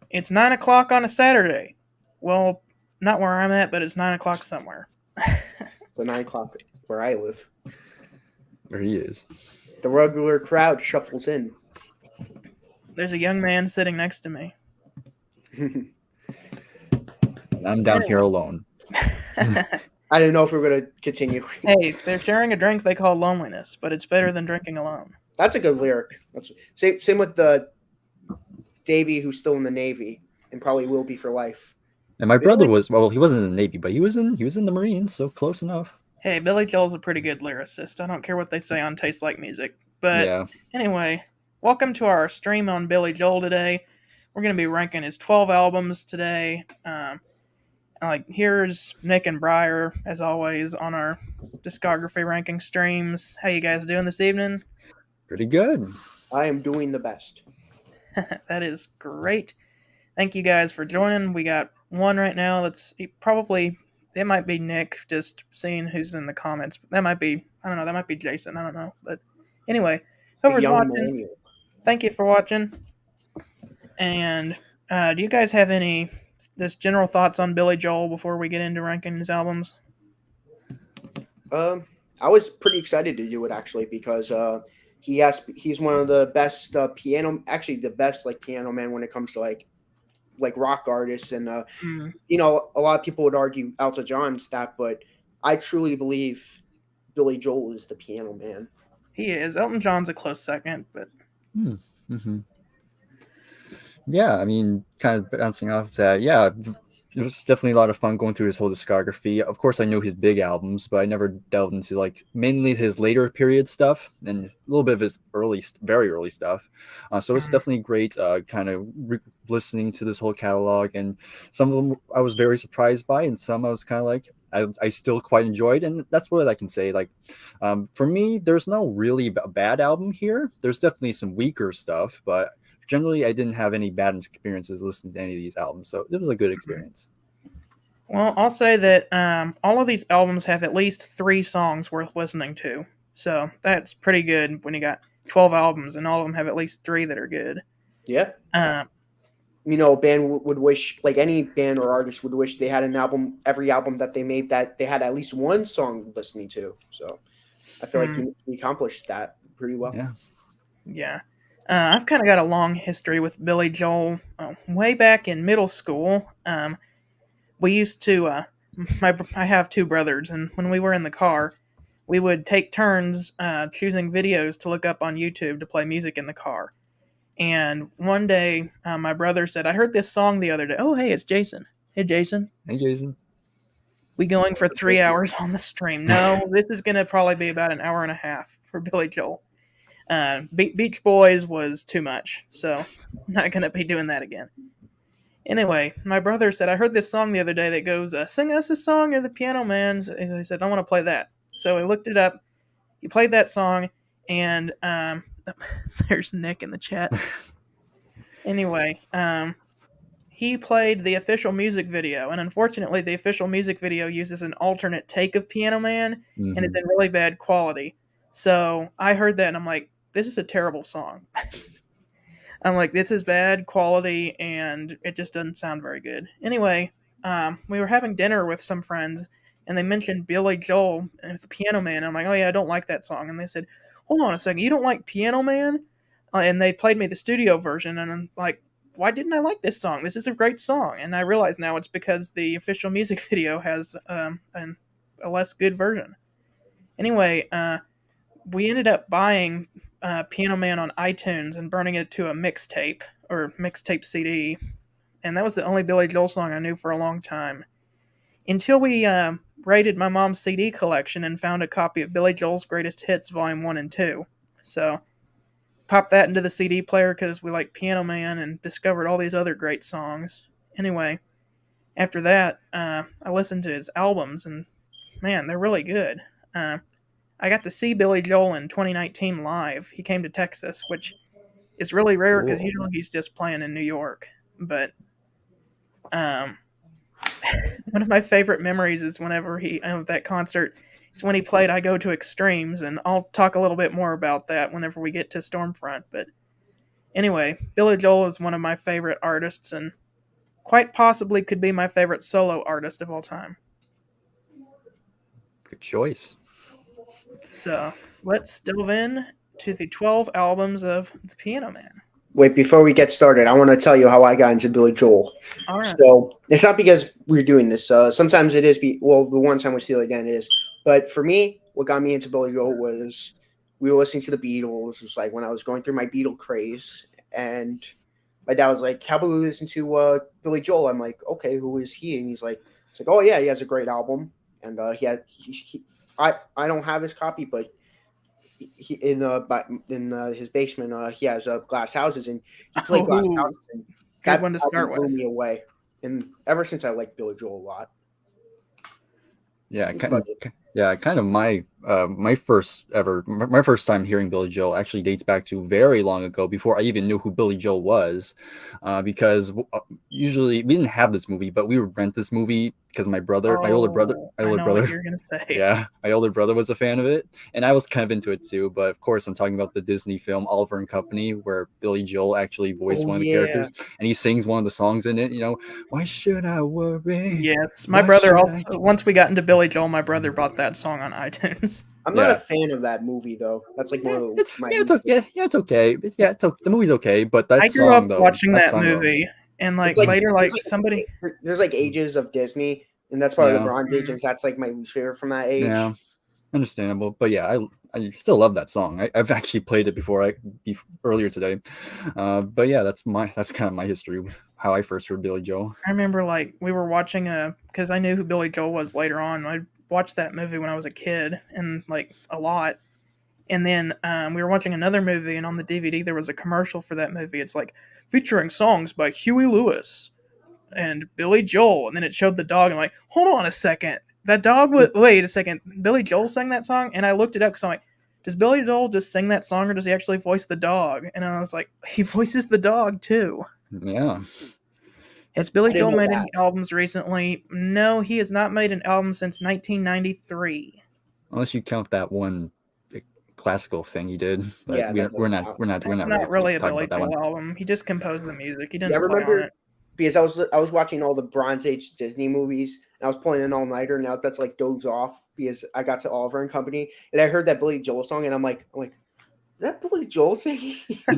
It's 9 o'clock on a Saturday. Well, not where I'm at, but it's 9 o'clock somewhere. The 9 o'clock where I live. There he is. The regular crowd shuffles in. There's a young man sitting next to me. I'm down here alone. I didn't know if we were gonna continue. Hey, they're sharing a drink they call loneliness, but it's better than drinking alone. That's a good lyric. That's same with the Davy, who's still in the Navy and probably will be for life. And my brother was, well, he wasn't in the Navy, but he was in the Marines, so close enough. Hey, Billy Joel's a pretty good lyricist. I don't care what they say on Taste Like Music. But Yeah. anyway, welcome to our stream on Billy Joel today. We're going to be ranking his 12 albums today. Here's Nick and Briar, as always, on our discography ranking streams. How you guys doing this evening? Pretty good. I am doing the best. That is great. Thank you guys for joining. We got one right now that's probably, it might be Nick, just seeing who's in the comments. That might be, I don't know, that might be Jason. I don't know. But anyway, whoever's watching, Manual. Thank you for watching. And do you guys have any just general thoughts on Billy Joel before we get into ranking his albums? I was pretty excited to do it actually because he's one of the best the best piano man when it comes to like rock artists, and a lot of people would argue Elton John's that, but I truly believe Billy Joel is the piano man. He is. Elton John's a close second, but yeah, I mean, kind of bouncing off that, yeah, it was definitely a lot of fun going through his whole discography. Of course, I knew his big albums, but I never delved into mainly his later period stuff and a little bit of his very early stuff. So it's definitely great kind of listening to this whole catalog, and some of them I was very surprised by, and some I was kind of like, I still quite enjoyed, and that's what I can say. For me, there's no really bad album here. There's definitely some weaker stuff, but generally, I didn't have any bad experiences listening to any of these albums, so it was a good experience. Well, I'll say that all of these albums have at least 3 songs worth listening to, so that's pretty good when you got 12 albums and all of them have at least 3 that are good. Yeah. A band would wish, any band or artist would wish they had an album, every album that they made, that they had at least one song listening to. So I feel like he accomplished that pretty well. Yeah. I've kind of got a long history with Billy Joel. Way back in middle school, we used to, I have 2 brothers, and when we were in the car, we would take turns choosing videos to look up on YouTube to play music in the car. And one day, my brother said, I heard this song the other day. Oh, hey, it's Jason. Hey, Jason. Hey, Jason. We going for 3 hours on the stream. No, this is going to probably be about an hour and a half for Billy Joel. Beach Boys was too much, so I'm not going to be doing that again. Anyway, my brother said, I heard this song the other day that goes, sing us a song, you're the piano man. So he said, I want to play that. So he looked it up. He played that song, and there's Nick in the chat. Anyway, he played the official music video, and unfortunately, the official music video uses an alternate take of Piano Man, and it's in really bad quality. So I heard that, and I'm like, this is a terrible song. I'm like, this is bad quality, and it just doesn't sound very good. Anyway, we were having dinner with some friends, and they mentioned Billy Joel and the Piano Man. I'm like, oh yeah, I don't like that song. And they said, hold on a second, you don't like Piano Man? And they played me the studio version, and I'm like, why didn't I like this song? This is a great song. And I realize now it's because the official music video has a less good version. Anyway, we ended up buying Piano Man on iTunes and burning it to a mixtape or mixtape CD. And that was the only Billy Joel song I knew for a long time. Until we raided my mom's CD collection and found a copy of Billy Joel's Greatest Hits Volume 1 and 2. So popped that into the CD player because we like Piano Man and discovered all these other great songs. Anyway, after that, I listened to his albums, and man, they're really good. I got to see Billy Joel in 2019 live. He came to Texas, which is really rare because usually he's just playing in New York. But one of my favorite memories is whenever of that concert is when he played I Go to Extremes, and I'll talk a little bit more about that whenever we get to Stormfront. But Anyway, Billy Joel is one of my favorite artists and quite possibly could be my favorite solo artist of all time. Good choice. So let's delve in to the 12 albums of The Piano Man. Wait, before we get started, I want to tell you how I got into Billy Joel. All right. So it's not because we're doing this. Sometimes it is. The one time we steal again it is. But for me, what got me into Billy Joel was we were listening to the Beatles. It was like when I was going through my Beatle craze, and my dad was like, "How about we listen to Billy Joel?" I'm like, "Okay, who is he?" And he's like, "Oh yeah, he has a great album." And I don't have his copy, but he in his basement he has glass houses, and he played glass Ooh, houses, and good that one to album start blew with. me away. And ever since I liked Billy Joel a lot. Yeah, That's about it. kind of my first time hearing Billy Joel actually dates back to very long ago, before I even knew who Billy Joel was, because usually we didn't have this movie, but we would rent this movie because my Oh, I older know what brother, you're going to say. yeah, my older brother was a fan of it, and I was kind of into it too. But of course, I'm talking about the Disney film Oliver and Company, where Billy Joel actually voiced Oh one of the yeah. characters, and he sings one of the songs in it. Why should I worry? Yes, my Why brother should also, I care? once we got into Billy Joel, my brother bought that song on iTunes. I'm not a Yeah. fan of that movie though. That's like one of my It's okay. Yeah, it's okay. The movie's okay, but I that grew up song though, watching that though, movie, and It's like like later, like somebody, there's like ages of Disney, and that's part of the yeah, Bronze Age, and that's like my least favorite from that yeah, age. understandable. But yeah, I still love that song. I've actually played it earlier today. But yeah, that's kind of my history, how I first heard Billy Joel. I remember like we were watching because I knew who Billy Joel was later on. I watched that movie when I was a kid, and like a lot. And then we were watching another movie, and on the DVD there was a commercial for that movie. It's like featuring songs by Huey Lewis and Billy Joel, and then it showed the dog. And I'm like, hold on a second, that dog was. Wait a second, Billy Joel sang that song, and I looked it up because I'm like, does Billy Joel just sing that song, or does he actually voice the dog? And I was like, he voices the dog too. Yeah, Has Billy I didn't Joel know made that. any albums recently? No, he has not made an album since 1993. unless you count that one classical thing he did, but Yeah, that we're doesn't not count. we're That's not really not really a talking Billy about that Joel one. album. He just composed the music. He Yeah, I didn't play on remember it. because I was watching all the Bronze Age Disney movies, and I was playing an all nighter. Now that's like doze off because I got to Oliver and Company, and I heard that Billy Joel song, and I'm like, is that Billy Joel singing? I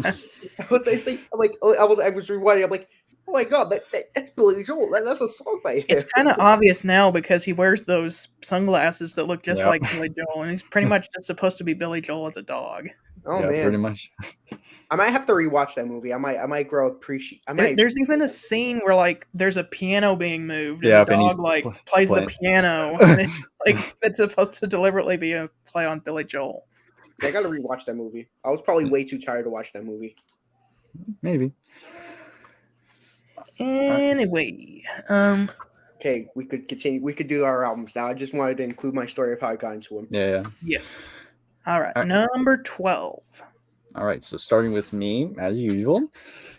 was rewinding. I'm like, oh my god, that's Billy Joel. That's a song by him. It's kind of obvious now because he wears those sunglasses that look just Yeah, like Billy Joel, and he's pretty much just supposed to be Billy Joel as a dog. Oh yeah, pretty man, much. I might have to rewatch that movie. I might grow appreciate. I might. There's even a scene where like there's a piano being moved, and Yeah, the and he's dog like plays the playing. piano, and it's like it's supposed to deliberately be a play on Billy Joel. I gotta rewatch that movie. I was probably way too tired to watch that movie. Maybe. Anyway, Okay, we could continue. We could do our albums now. I just wanted to include my story of how I got into them. Yeah. yes. All right, All right. number 12. All right, so starting with me as usual.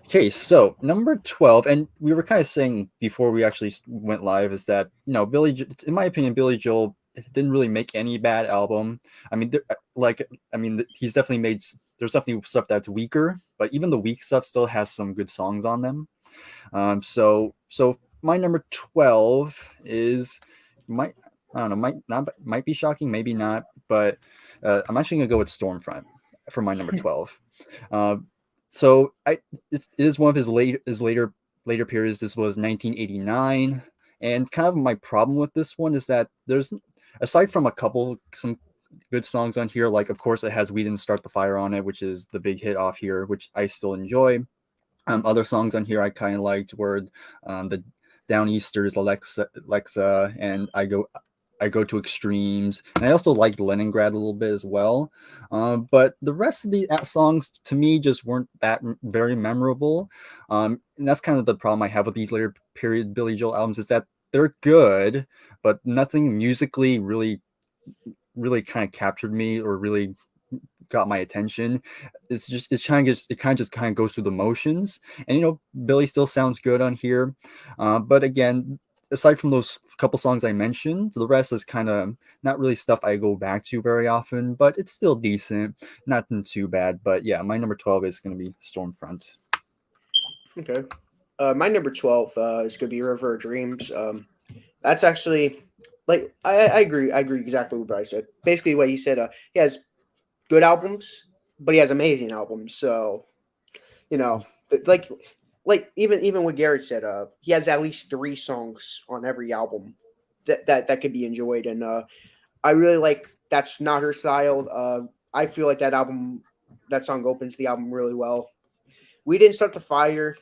Okay, so number 12, and we were kind of saying before we actually went live, is that in my opinion, Billy Joel didn't really make any bad album. I mean, he's definitely made. There's definitely stuff that's weaker, but even the weak stuff still has some good songs on them. So my number 12 is I don't know, might be shocking, maybe not, but I'm actually gonna go with Stormfront for my number 12. So it is one of his later periods. This was 1989, and kind of my problem with this one is that there's, aside from some good songs on here, like of course it has "We Didn't Start the Fire" on it, which is the big hit off here, which I still enjoy. Other songs on here I kind of liked were the Downeasters, Alexa, and I go to Extremes, and I also liked Leningrad a little bit as well. But the rest of the songs to me just weren't that very memorable, and that's kind of the problem I have with these later period Billy Joel albums, is that they're good, but nothing musically really kind of captured me or really got my attention. It kind of just goes through the motions, and Billy still sounds good on here, but again, aside from those couple songs I mentioned, the rest is kind of not really stuff I go back to very often, but it's still decent. Nothing too bad. But yeah, my number 12 is going to be Stormfront. Okay. My number 12 is going to be River of Dreams. That's actually, like, I agree. I agree exactly what Bryce said. Basically, what he said, he has good albums, but he has amazing albums. So, you know, like even what Garrett said, he has at least 3 songs on every album that could be enjoyed. And I really like That's Not Her Style. I feel like that song opens the album really well. We Didn't Start the Fire.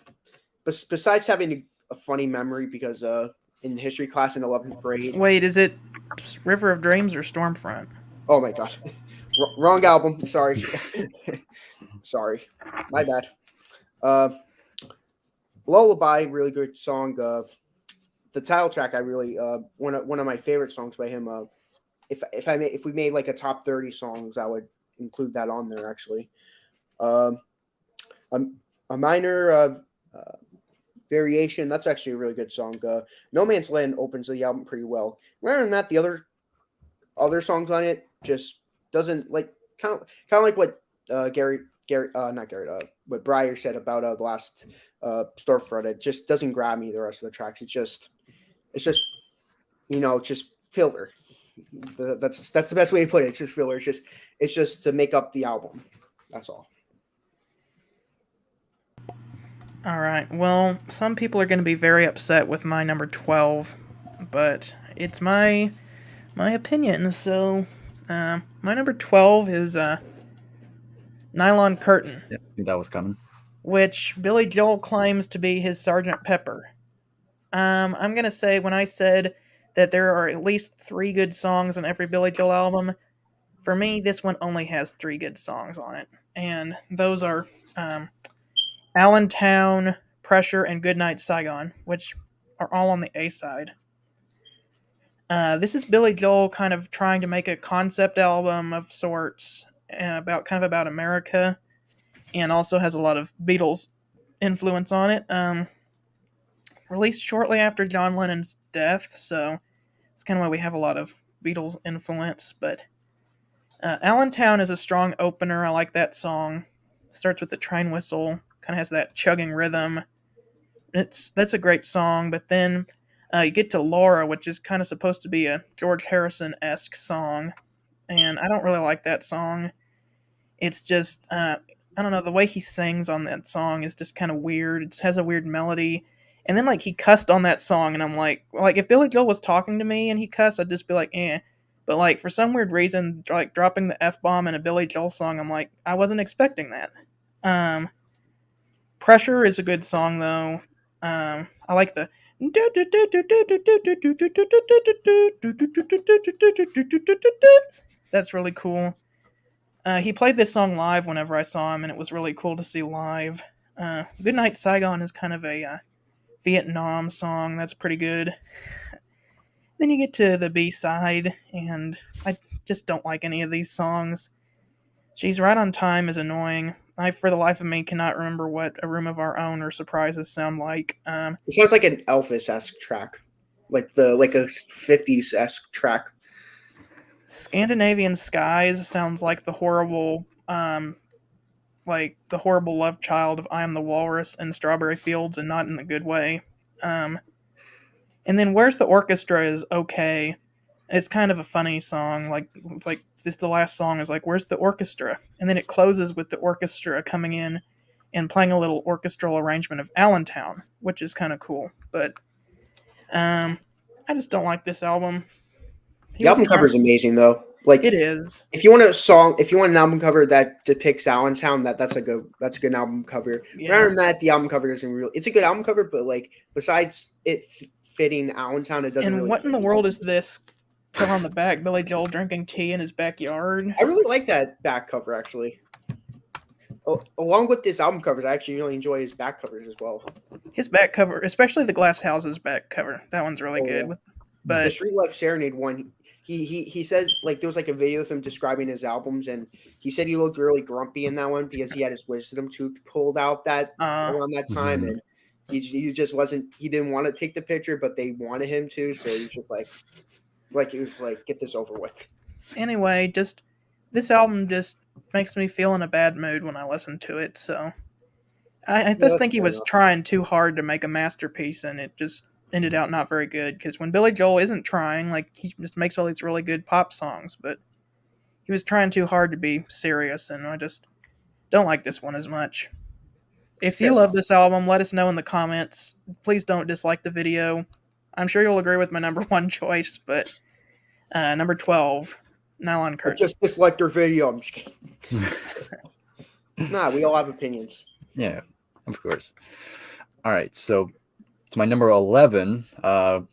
But besides having a funny memory, because in history class in 11th grade. Wait, is it River of Dreams or Stormfront? Oh my god, wrong album. Sorry, sorry, my bad. Lullaby, really good song. The title track, I really one of my favorite songs by him. If we made like a top 30 songs, I would include that on there actually. A minor variation, that's actually a really good song. No Man's Land opens the album pretty well. Rather than that, the other songs on it just doesn't, like, kind of like what what Breyer said about the last Storefront. It just doesn't grab me, the rest of the tracks. It's just just filler. That's the best way to put it. It's just filler. It's just to make up the album. That's all. All right. Well, some people are going to be very upset with my number 12, but it's my opinion. So, my number 12 is Nylon Curtain. Yeah, I think that was coming. Which Billy Joel claims to be his Sgt. Pepper. I'm going to say, when I said that there are at least 3 good songs on every Billy Joel album, for me, this one only has 3 good songs on it. And those are Allentown, Pressure, and Goodnight Saigon, which are all on the A side. This is Billy Joel kind of trying to make a concept album of sorts about America, and also has a lot of Beatles influence on it. Released shortly after John Lennon's death, so it's kind of why we have a lot of Beatles influence. But Allentown is a strong opener. I like that song. Starts with the train whistle. Kind of has that chugging rhythm. That's a great song, but then you get to Laura, which is kind of supposed to be a George Harrison-esque song, and I don't really like that song. It's just, I don't know, the way he sings on that song is just kind of weird. It has a weird melody, and then, like, he cussed on that song, and I'm like, if Billy Joel was talking to me and he cussed, I'd just be like, eh. But, like, for some weird reason, like, dropping the F-bomb in a Billy Joel song, I'm like, I wasn't expecting that. Pressure is a good song, though. I like the... That's really cool. He played this song live whenever I saw him, and it was really cool to see live. Goodnight Saigon is kind of a Vietnam song. That's pretty good. Then you get to the B-side, and I just don't like any of these songs. She's Right on Time is annoying. I, for the life of me, cannot remember what A Room of Our Own or Surprises sound like. It sounds like an Elvis-esque track, like a 50s-esque track. Scandinavian Skies sounds like the horrible love child of I Am the Walrus and Strawberry Fields, and not in a good way. And then Where's the Orchestra is okay. It's kind of a funny song. It's like the last song is like, Where's the Orchestra? And then it closes with the orchestra coming in and playing a little orchestral arrangement of Allentown, which is kind of cool. But I just don't like this album. The album cover is amazing, though. Like, it is. If you want an album cover that depicts Allentown, that's a good album cover. Yeah. Rather than that, the album cover isn't really. It's a good album cover, but like besides it fitting Allentown, it doesn't. And really what in the world is this cover on the back? Billy Joel drinking tea in his backyard. I really like that back cover, actually. Along with this album covers, I actually really enjoy his back covers as well. His back cover, especially the Glass Houses back cover, that one's really good. Yeah. But the Street Life Serenade one. He said, like, there was like a video of him describing his albums, and he said he looked really grumpy in that one because he had his wisdom tooth pulled out around that time, and He just wasn't. He didn't want to take the picture, but they wanted him to, so he's just like he was like, get this over with. Anyway, just this album just makes me feel in a bad mood when I listen to it. So I Yeah, just that's think he fair was enough. trying too hard to make a masterpiece, and it just ended out not very good. Because when Billy Joel isn't trying, like he just makes all these really good pop songs, but he was trying too hard to be serious, and I just don't like this one as much. If you Fair love enough. this album, let us know in the comments. Please don't dislike the video. I'm sure you'll agree with my number one choice, but number 12, Nylon I Curtain. just disliked your video. I'm just kidding. Nah, we all have opinions. Yeah, of course. All right, so it's my number 11. Kind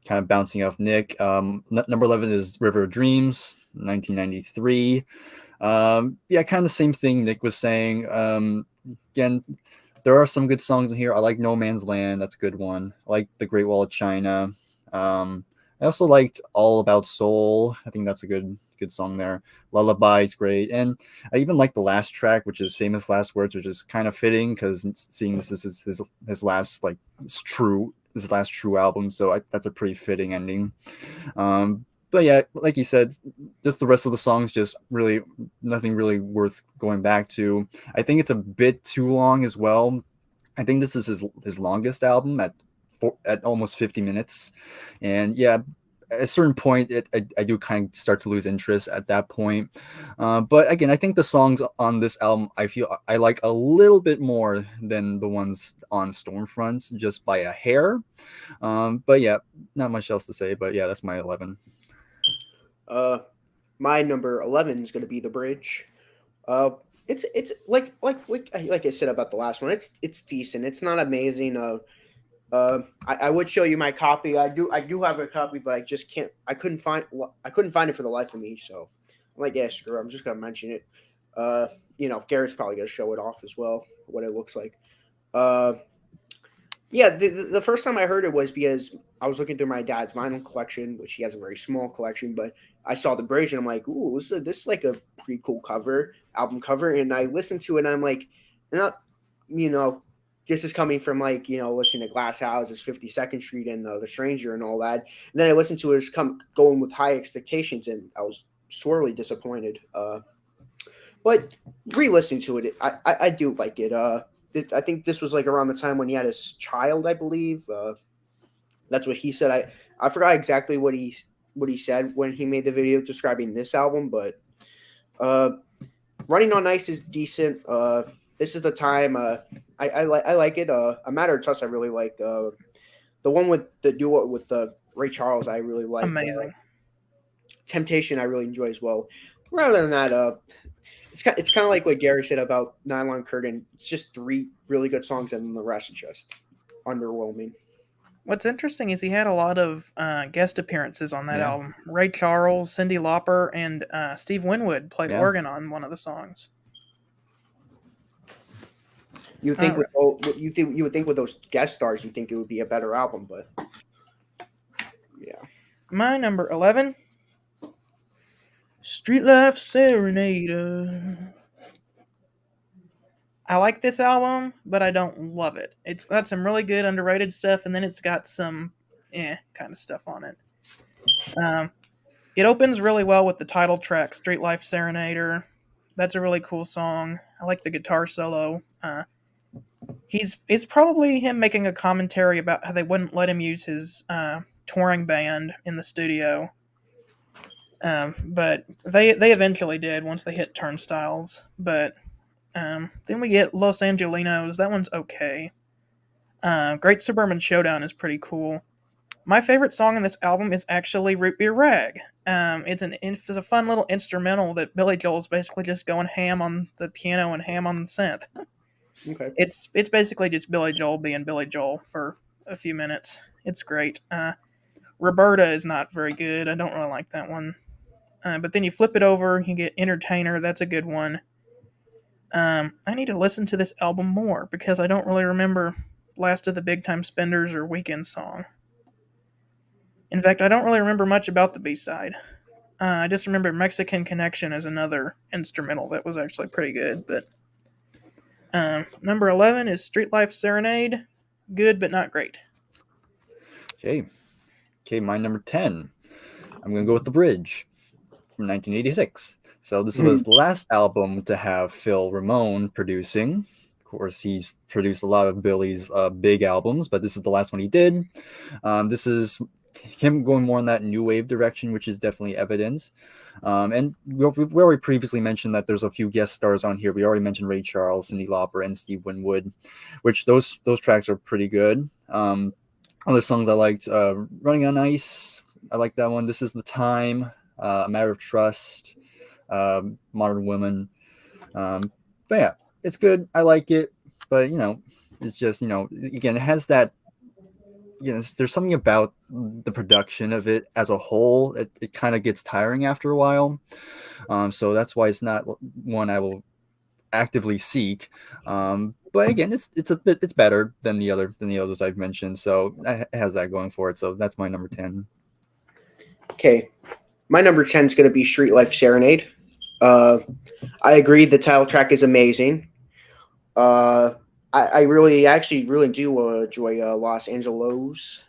of bouncing off Nick. Number 11 is River of Dreams, 1993. Yeah, kind of the same thing Nick was saying. Again, there are some good songs in here. I like No Man's Land. That's a good one. I like The Great Wall of China. I also liked All About Soul. I think that's a good song there. Lullaby is great. And I even like the last track, which is Famous Last Words, which is kind of fitting because seeing this is his last his last true album. So that's a pretty fitting ending. But yeah, like you said, just the rest of the songs, just really nothing really worth going back to. I think it's a bit too long as well. I think this is his longest album at almost 50 minutes. And yeah, at a certain point, I do kind of start to lose interest at that point. But again, I think the songs on this album, I feel I like a little bit more than the ones on Stormfront, just by a hair. But yeah, not much else to say. But yeah, that's my 11. My number 11 is going to be The Bridge. It's like I said about the last one. It's decent. It's not amazing. I would show you my copy. I do have a copy, but I just can't. I couldn't find it for the life of me. So I'm like, yeah, screw it. I'm just gonna mention it. Garrett's probably gonna show it off as well. What it looks like. Yeah, the first time I heard it was because I was looking through my dad's vinyl collection, which he has a very small collection, but I saw the bridge and I'm like, ooh, this is like a pretty cool album cover. And I listened to it and I'm like, not, this is coming from like, listening to Glass Houses, 52nd Street and The Stranger and all that. And then I listened to it going with high expectations and I was sorely disappointed. But re-listening to it, I do like it. I think this was like around the time when he had his child, I believe. That's what he said. I forgot exactly what he said when he made the video describing this album, but Running on Ice is decent. This is the time. I like it. A Matter of Trust I really like. The one with the duo with Ray Charles I really like. Amazing. Temptation I really enjoy as well. Rather than that, it's kind of like what Gary said about Nylon Curtain. It's just 3 really good songs, and the rest are just underwhelming. What's interesting is he had a lot of guest appearances on that Yeah. album. Ray Charles, Cyndi Lauper, and Steve Winwood played Yeah. organ on one of the songs. You think you would think with those guest stars, you think it would be a better album, but yeah. My number 11, Street Life Serenader. I like this album, but I don't love it. It's got some really good underrated stuff, and then it's got some kind of stuff on it. It opens really well with the title track, Street Life Serenader. That's a really cool song. I like the guitar solo. It's probably him making a commentary about how they wouldn't let him use his touring band in the studio. But they eventually did once they hit Turnstiles. But then we get Los Angelinos. That one's okay. Great Suburban Showdown is pretty cool. My favorite song in this album is actually Root Beer Rag. It's a fun little instrumental that Billy Joel's basically just going ham on the piano and ham on the synth. Okay. It's basically just Billy Joel being Billy Joel for a few minutes. It's great. Roberta is not very good. I don't really like that one. But then you flip it over, you get Entertainer. That's a good one. I need to listen to this album more because I don't really remember Last of the Big Time Spenders or Weekend Song. In fact, I don't really remember much about the B-side. I just remember Mexican Connection as another instrumental that was actually pretty good. But number 11 is Street Life Serenade. good but not great. Okay, my number 10. I'm going to go with The Bridge from 1986. So this was the last album to have Phil Ramone producing. Of course, he's produced a lot of Billy's big albums, but this is the last one he did. This is him going more in that new wave direction, which is definitely evidence. And we already previously mentioned that there's a few guest stars on here. We already mentioned Ray Charles, Cyndi Lauper, and Steve Winwood, which those tracks are pretty good. Other songs I liked, Running on Ice. I like that one. This Is the Time. A Matter of Trust. Modern Women. But yeah, it's good. I like it. But, it's just, again, it has that, there's something about the production of it as a whole. It kind of gets tiring after a while. So that's why it's not one I will actively seek. But again, it's better than the others I've mentioned. So it has that going for it. So that's my number 10. Okay. My number 10 is going to be Street Life Serenade. I agree. The title track is amazing. I actually really do enjoy Los Angelos.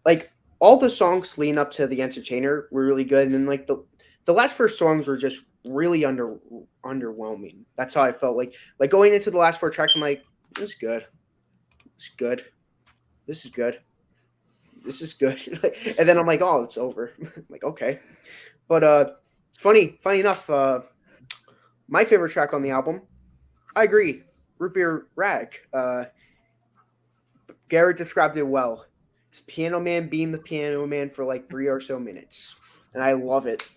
Like all the songs leading up to The Entertainer were really good, and then like the last four songs were just really underwhelming. That's how I felt. Like going into the last four tracks, I'm like, this is good. It's good. This is good. This is good. And then I'm like, oh, it's over. I'm like, okay. But funny enough, my favorite track on the album, I agree, Root Beer Rag. Garrett described it well. It's Piano Man being the Piano Man for like 3 or so minutes. And I love it.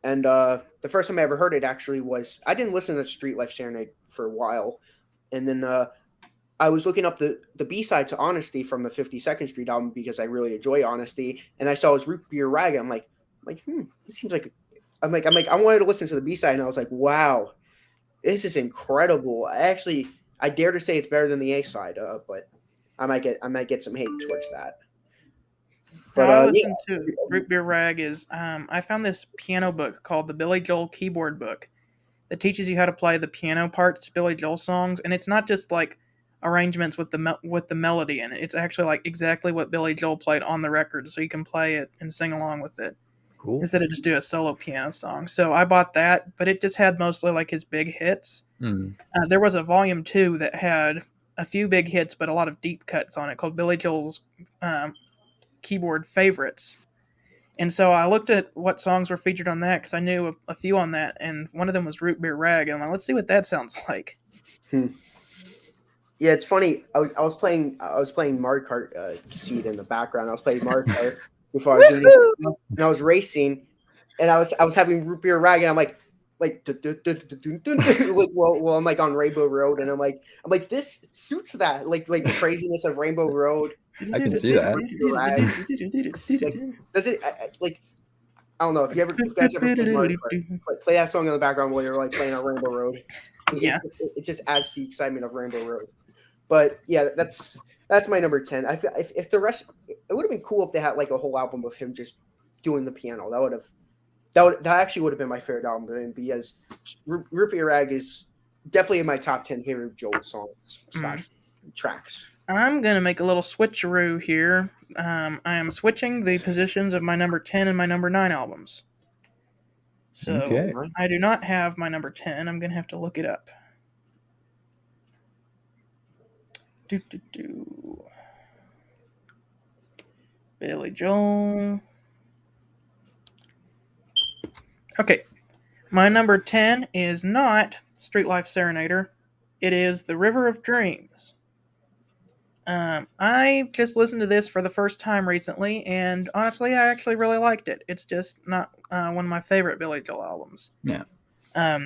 And the first time I ever heard it actually was, I didn't listen to Street Life Serenade for a while. And then I was looking up the B-side to Honesty from the 52nd Street album because I really enjoy Honesty. And I saw his Root Beer Rag. And I'm like, this seems like, I wanted to listen to the B-side. And I was like, wow, this is incredible. I dare to say it's better than the A-side, but I might get some hate towards that. But I listened to Root Beer Rag is I found this piano book called the Billy Joel Keyboard Book that teaches you how to play the piano parts to Billy Joel songs, and it's not just like arrangements with the melody in it. It's actually like exactly what Billy Joel played on the record, so you can play it and sing along with it. Cool. Instead of just do a solo piano song. So I bought that, but it just had mostly like his big hits. There was a volume 2 that had a few big hits, but a lot of deep cuts on it called Billy Joel's Keyboard Favorites. And so I looked at what songs were featured on that because I knew a few on that, and one of them was Root Beer Rag. And I'm like, let's see what that sounds like. Yeah, it's funny. I was playing Mario Kart Seed in the background. I was playing Mario Kart before I was doing it, and I was racing, and I was having Root Beer Rag, and I'm like well, I'm like on Rainbow Road, and I'm like this suits that like the craziness of Rainbow Road. I can see that. Does it like? I don't know if you guys ever played Mario Kart, play that song in the background while you're like playing on Rainbow Road. Yeah, it just adds to the excitement of Rainbow Road. But yeah, that's my number 10. If the rest, it would have been cool if they had like a whole album of him just doing the piano. That actually would have been my favorite album, because Root Beer Rag is definitely in my top 10 favorite Joel songs / tracks. I'm gonna make a little switcheroo here. I am switching the positions of my number 10 and my number 9 albums. So okay. I do not have my number 10. I'm gonna have to look it up. Billy Joel. Okay, my number 10 is not Street Life Serenader. It is The River of Dreams. I just listened to this for the first time recently, and honestly, I actually really liked it. It's just not one of my favorite Billy Joel albums. Yeah.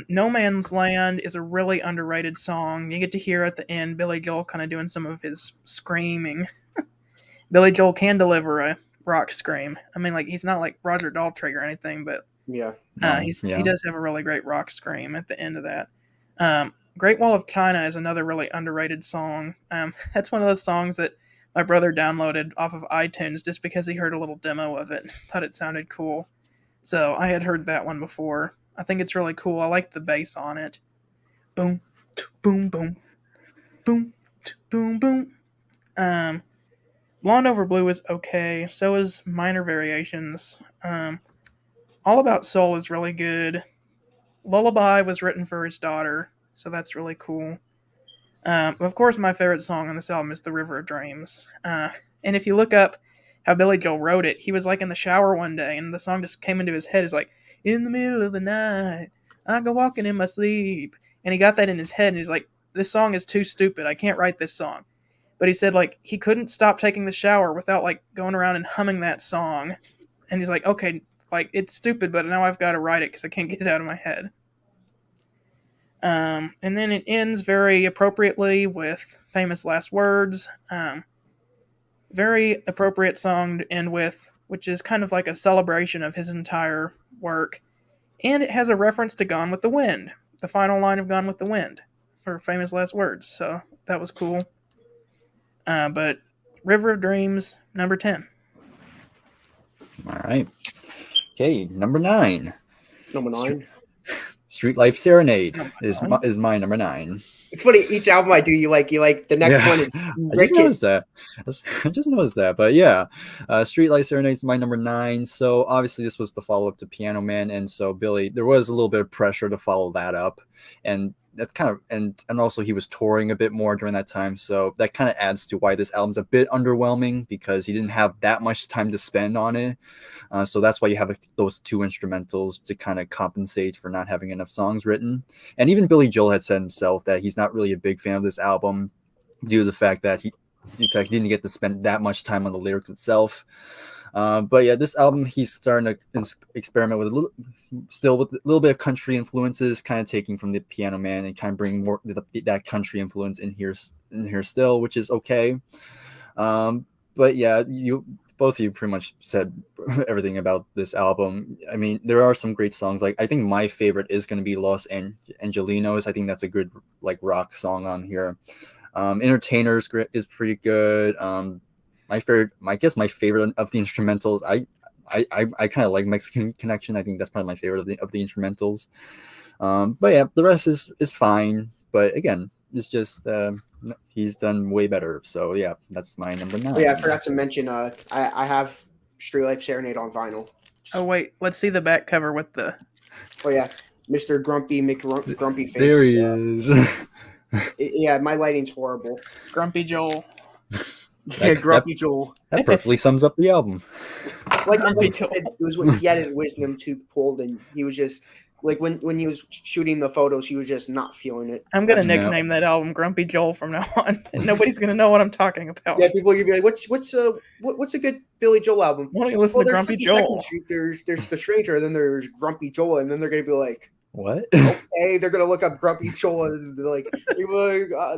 No Man's Land is a really underrated song. You get to hear at the end Billy Joel kind of doing some of his screaming. Billy Joel can deliver a rock scream. I mean, like, he's not like Roger Daltrey or anything, but yeah, he does have a really great rock scream at the end of that. Great Wall of China is another really underrated song. That's one of those songs that my brother downloaded off of iTunes just because he heard a little demo of it and thought it sounded cool. So I had heard that one before. I think it's really cool. I like the bass on it. Boom, boom, boom, boom, boom, boom. Um, Blonde Over Blue is okay. So is Minor Variations. All About Soul is really good. Lullaby was written for his daughter, so that's really cool. Of course, my favorite song on this album is "The River of Dreams." And if you look up how Billy Joel wrote it, he was like in the shower one day, and the song just came into his head. It's like, "In the middle of the night, I go walking in my sleep," and he got that in his head, and he's like, "This song is too stupid. I can't write this song." But he said like he couldn't stop taking the shower without like going around and humming that song, and he's like, "Okay, like it's stupid, but now I've got to write it because I can't get it out of my head." And then it ends very appropriately with Famous Last Words. Very appropriate song to end with, which is kind of like a celebration of his entire work. And it has a reference to Gone with the Wind, the final line of Gone with the Wind, for Famous Last Words. So that was cool. But River of Dreams, number 10. All right. Okay, number 9. Number 9. Street Life Serenade Number is my number 9. It's funny. Each album I do, you like the next one is. I just noticed that. I just noticed that. But yeah, Street Light Serenade is my number 9. So obviously this was the follow up to Piano Man, and so Billy, there was a little bit of pressure to follow that up, and that's kind of and also he was touring a bit more during that time, so that kind of adds to why this album's a bit underwhelming because he didn't have that much time to spend on it. So that's why you have those 2 instrumentals to kind of compensate for not having enough songs written. And even Billy Joel had said himself that he's not really a big fan of this album due to the fact that he didn't get to spend that much time on the lyrics itself. But yeah, this album he's starting to experiment with with a little bit of country influences, kind of taking from the Piano Man and kind of bring more that country influence in here still, which is okay. But yeah, both of you pretty much said everything about this album. I mean, there are some great songs. Like I think my favorite is going to be Los Angelinos. I think that's a good like rock song on here. Entertainers is pretty good. My favorite of the instrumentals. I kind of like Mexican Connection. I think that's probably my favorite of the instrumentals. But yeah, the rest is fine. But again, it's just he's done way better. So yeah, that's my number 9. Oh, yeah, I forgot to mention. I have Street Life Serenade on vinyl. Oh wait, let's see the back cover with the. Oh yeah, Mr. Grumpy Grumpy Face. There he is. Yeah, my lighting's horrible. Grumpy Joel. Yeah, Grumpy Joel. That perfectly sums up the album. Like said, it was when he had his wisdom tooth pulled, and he was just like when he was shooting the photos, he was just not feeling it. I'm gonna nickname that album Grumpy Joel from now on. Nobody's gonna know what I'm talking about. Yeah, people are gonna be like, "What's a good Billy Joel album?" Why don't you listen to Grumpy Joel? Street, there's The Stranger, and then there's Grumpy Joel, and then they're gonna be like, "What?" Okay, they're gonna look up Grumpy Joel, and they're like,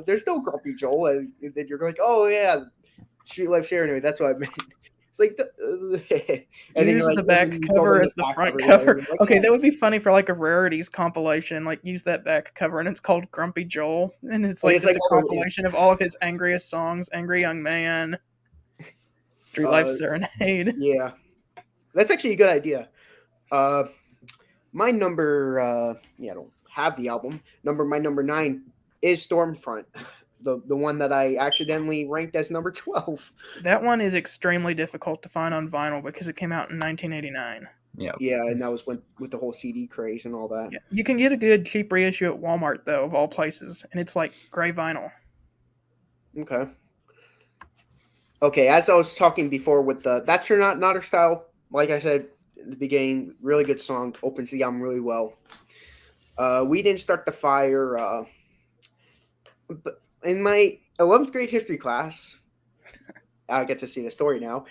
"There's no Grumpy Joel," and then you're like, "Oh yeah, Street Life Serenade." That's what I meant. It's like and use the back cover as the front cover. Like, okay, that would be funny for like a rarities compilation. Like use that back cover, and it's called Grumpy Joel, and it's like a compilation of all of his angriest songs: "Angry Young Man," "Street Life Serenade." Yeah, that's actually a good idea. My number, I don't have the album. My number 9 is Stormfront. The one that I accidentally ranked as number 12. That one is extremely difficult to find on vinyl because it came out in 1989. Yeah. Yeah, and that was with the whole CD craze and all that. Yeah. You can get a good cheap reissue at Walmart, though, of all places, and it's like gray vinyl. Okay. Okay, as I was talking before with That's Her Not Her Style, like I said at the beginning, really good song, opens the album really well. We Didn't Start the Fire, but in my 11th grade history class, I get to see the story now.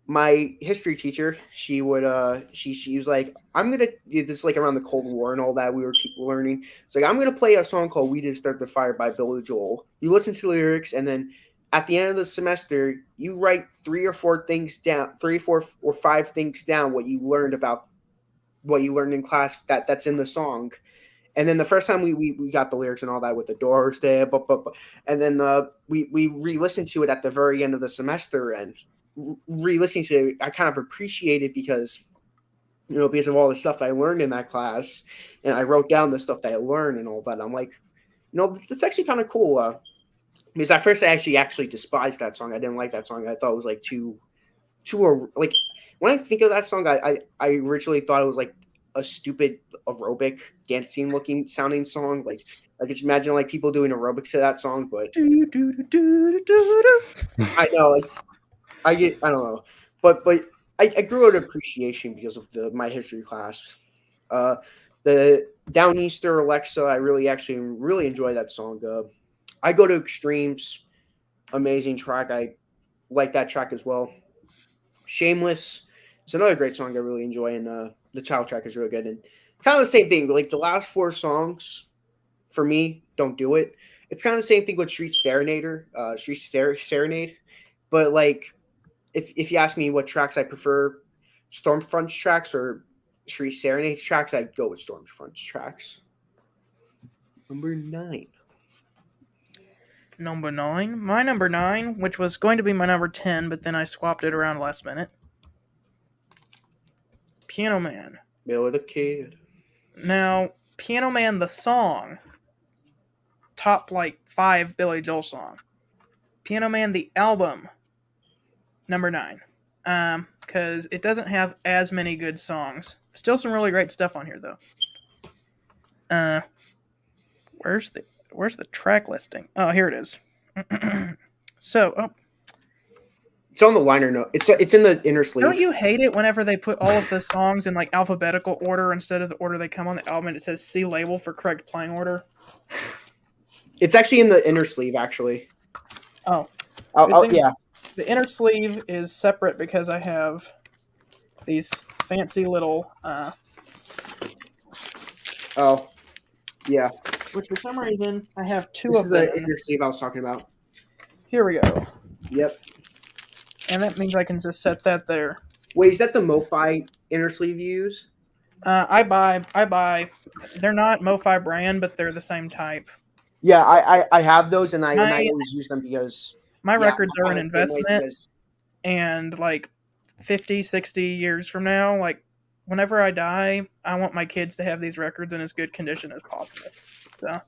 My history teacher, she would, she was like, I'm going to do this like around the Cold War and all that we were learning. It's like, I'm going to play a song called We Didn't Start the Fire by Billy Joel. You listen to the lyrics, and then at the end of the semester, you write 3 or 4 things down, 3, 4, or 5 things down, what you learned in class that's in the song. And then the first time we got the lyrics and all that with the doors there, and then we re-listened to it at the very end of the semester, and re-listening to it, I kind of appreciate it because of all the stuff I learned in that class, and I wrote down the stuff that I learned and all that. I'm like, that's actually kind of cool. Because at first I actually despised that song. I didn't like that song. I thought it was like too like when I think of that song, I originally thought it was like a stupid aerobic dancing looking sounding song. Like I just imagine like people doing aerobics to that song, but I know I don't know, but I grew an appreciation because of my history class. The Downeaster Alexa, I really enjoy that song. I Go to Extremes, amazing track. I like that track as well. Shameless, it's another great song I really enjoy, and the Child track is really good. And kind of the same thing. Like the last four songs, for me, don't do it. It's kind of the same thing with Serenade. But like, if you ask me what tracks I prefer, Stormfront tracks or Street Serenade tracks, I'd go with Stormfront tracks. Number 9. Number 9. My number 9, which was going to be my number 10, but then I swapped it around last minute. Piano Man. Billy the Kid. Now, Piano Man the song, top like 5 Billy Joel song. Piano Man the album, number 9. Because it doesn't have as many good songs. Still some really great stuff on here though. Where's the track listing? Oh, here it is. So, it's on the liner note. It's in the inner sleeve. Don't you hate it whenever they put all of the songs in like alphabetical order instead of the order they come on the album and it says C label for correct playing order? It's actually in the inner sleeve, actually. Oh. Yeah. The inner sleeve is separate because I have these fancy little Oh. Yeah. which for some reason I have two This of is them. the inner sleeve I was talking about. Here we go. Yep. And that means I can just set that there. Wait, is that the MoFi inner sleeve you use? I buy. They're not MoFi brand, but they're the same type. Yeah, I have those, and I always use them because my records are an honestly, investment, and like 50, 60 years from now, like whenever I die, I want my kids to have these records in as good condition as possible. So,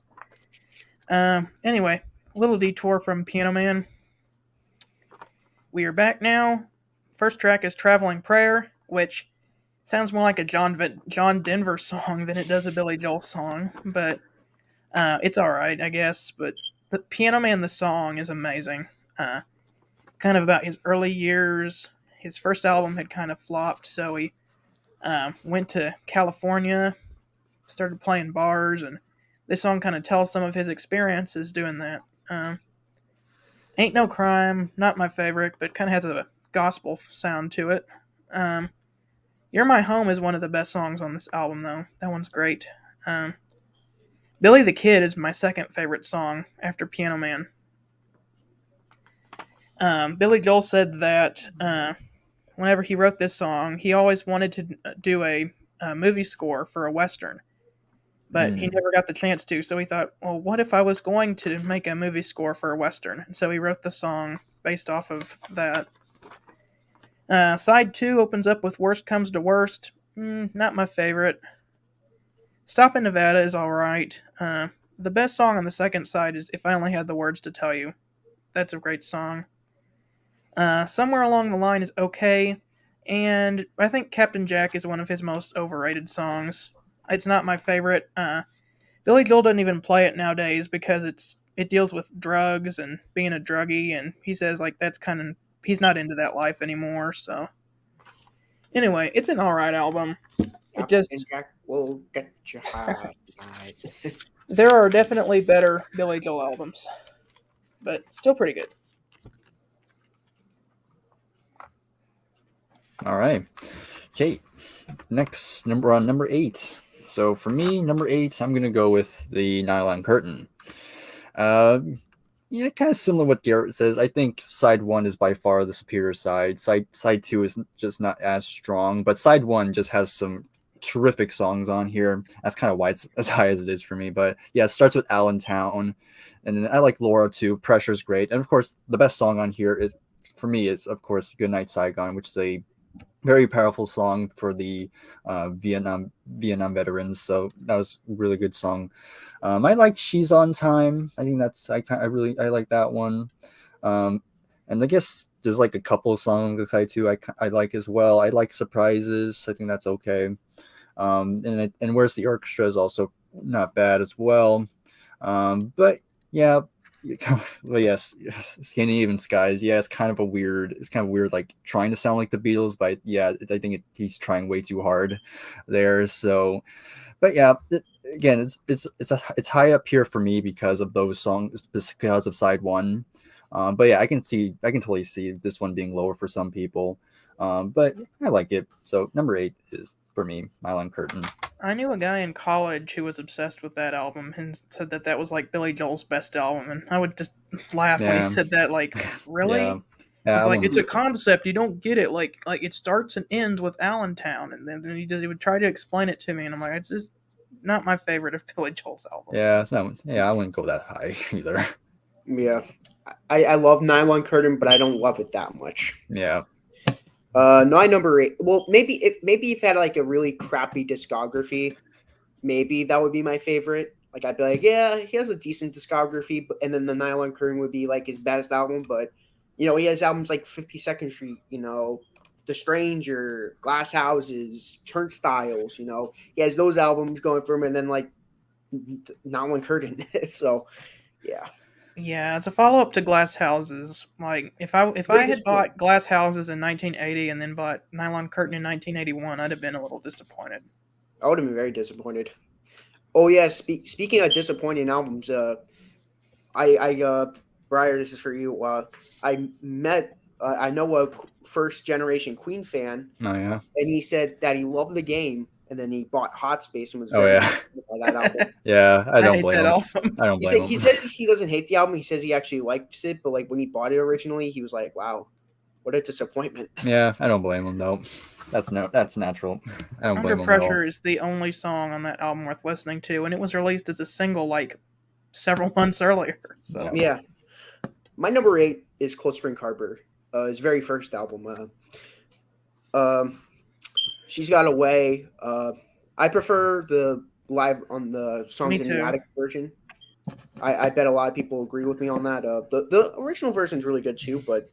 anyway, a little detour from Piano Man. We are back now. First track is Traveling Prayer, which sounds more like a John Denver song than it does a Billy Joel song, but it's alright, I guess. But the Piano Man, the song, is amazing. Kind of about his early years. His first album had kind of flopped, so he went to California, started playing bars, and this song kind of tells some of his experiences doing that. Ain't No Crime, not my favorite, but kind of has a gospel sound to it. You're My Home is one of the best songs on this album, though. That one's great. Billy the Kid is my second favorite song after Piano Man. Billy Joel said that whenever he wrote this song, he always wanted to do a movie score for a Western. But he never got the chance to, so he thought, well, what if I was going to make a movie score for a Western? And so he wrote the song based off of that. Side 2 opens up with Worst Comes to Worst. Not my favorite. Stop in Nevada is alright. The best song on the second side is If I Only Had the Words to Tell You. That's a great song. Somewhere Along the Line is okay. And I think Captain Jack is one of his most overrated songs. It's not my favorite. Billy Joel doesn't even play it nowadays because it deals with drugs and being a druggie, and he says like he's not into that life anymore. So anyway, it's an alright album. It just Jack will get you high. there are definitely better Billy Joel albums, but still pretty good. All right. Okay. Next, number 8. So for me, number 8, I'm gonna go with the Nylon Curtain. Kind of similar to what Garrett says. I think side 1 is by far the superior side. Side 2 is just not as strong, but side 1 just has some terrific songs on here. That's kind of why it's as high as it is for me. But yeah, it starts with Allentown, and then I like Laura too. Pressure's great, and of course the best song on here is for me is of course Goodnight Saigon, which is a very powerful song for the Vietnam veterans. So that was a really good song. I like "She's on Time." I think I like that one. Um, and I guess there's like a couple of songs I like as well. I like "Surprises." I think that's okay. And "Where's the Orchestra" is also not bad as well. But yeah, well, yes, Scandinavian Skies. Yeah, It's kind of weird, like trying to sound like the Beatles, but yeah, I think he's trying way too hard there. So, but yeah, again, it's high up here for me because of those songs, because of side one. But yeah, I can totally see this one being lower for some people. But I like it. So number 8 is for me, Nylon Curtain. I knew a guy in college who was obsessed with that album and said that that was like Billy Joel's best album, and I would just laugh when he Yeah, said that. Like, yeah, really? yeah. He's I like, won't. it's a concept. You don't get it. Like it starts and ends with Allentown, and then he would try to explain it to me, and I'm like, it's just not my favorite of Billy Joel's albums. Yeah, I wouldn't go that high either. Yeah, I love Nylon Curtain, but I don't love it that much. Yeah, My number 8. Well, maybe if it had like a really crappy discography, maybe that would be my favorite. Like I'd be like, yeah, he has a decent discography, but and then the Nylon Curtain would be like his best album. But he has albums like 52nd Street, The Stranger, Glass Houses, Turnstiles. He has those albums going for him, and then like Nylon Curtain. So yeah, Yeah, as a follow up to Glass Houses, like if I very had disappointing. bought Glass Houses in 1980 and then bought Nylon Curtain in 1981, I'd have been a little disappointed. I would have been very disappointed. Oh yeah, speaking of disappointing albums, Briar, this is for you. I know a first generation Queen fan, oh yeah, and he said that he loved the game, and then he bought Hot Space and was oh very yeah, disappointed by that album. yeah. I I don't hate blame that him. album. I don't He blame said him. he said he doesn't hate the album. He says he actually likes it, but like when he bought it originally, he was like, "Wow, what a disappointment." Yeah, I don't blame him though. That's natural. I don't Under blame him at all. Pressure is the only song on that album worth listening to, and it was released as a single like several months earlier. So Yeah. Yeah, my number 8 is Cold Spring Harbor, his very first album. Um, She's Got Away. I prefer the live on the me Songs in the too. Attic version. I bet a lot of people agree with me on that. The original version is really good too, but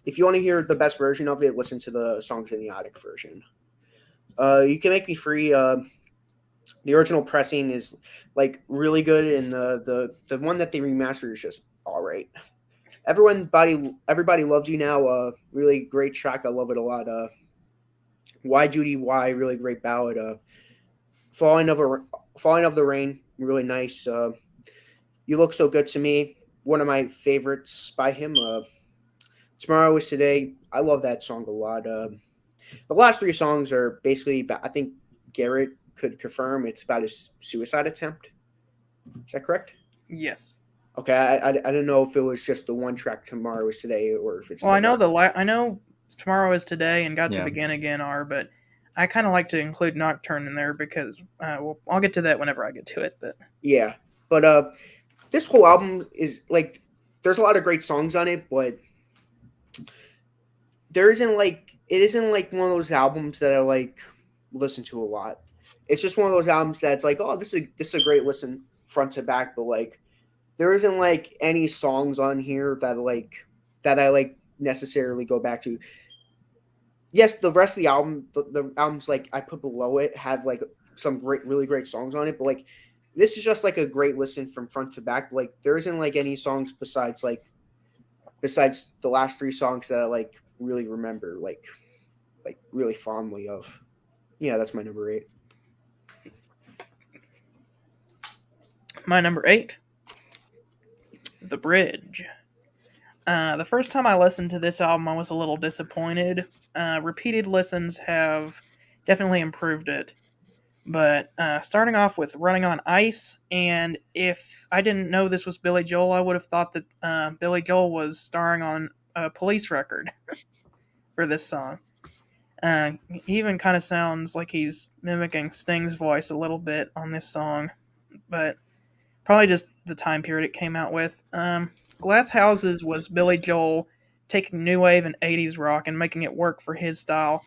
if you want to hear the best version of it, listen to the Songs in the Attic version. You Can Make Me Free. The original pressing is like really good, and the one that they remastered is just all right. Everybody loves you now. Really great track. I love it a lot. Why Judy Why, really great ballad. Falling of the Rain, really nice. You Look So Good to Me, one of my favorites by him. Tomorrow Is Today, I love that song a lot. The last 3 songs are basically about, I think Garrett could confirm it's about his suicide attempt. Is that correct? Yes. Okay, I don't know if it was just the one track Tomorrow Is Today or if it's Well, the I know last. I know Tomorrow Is Today and Got to Yeah. Begin Again are, but I kind of like to include Nocturne in there because well, I'll get to that whenever I get to it. But Yeah, but this whole album is like there's a lot of great songs on it, but it isn't like one of those albums that I like listen to a lot. It's just one of those albums that's like, oh, this is a great listen front to back, but like there isn't like any songs on here that I like necessarily go back to. Yes, the rest of the album, the albums like I put below it have like some really great songs on it, but like this is just like a great listen from front to back. Like there isn't like any songs besides the last 3 songs that I like really remember, like really fondly of. Yeah, that's my number 8. my number 8, The Bridge. The first time I listened to this album, I was a little disappointed. Repeated listens have definitely improved it. But starting off with Running on Ice, and if I didn't know this was Billy Joel, I would have thought that Billy Joel was starring on a Police record for this song. He even kind of sounds like he's mimicking Sting's voice a little bit on this song, but probably just the time period it came out with. Glass Houses was Billy Joel taking new wave and 80s rock and making it work for his style.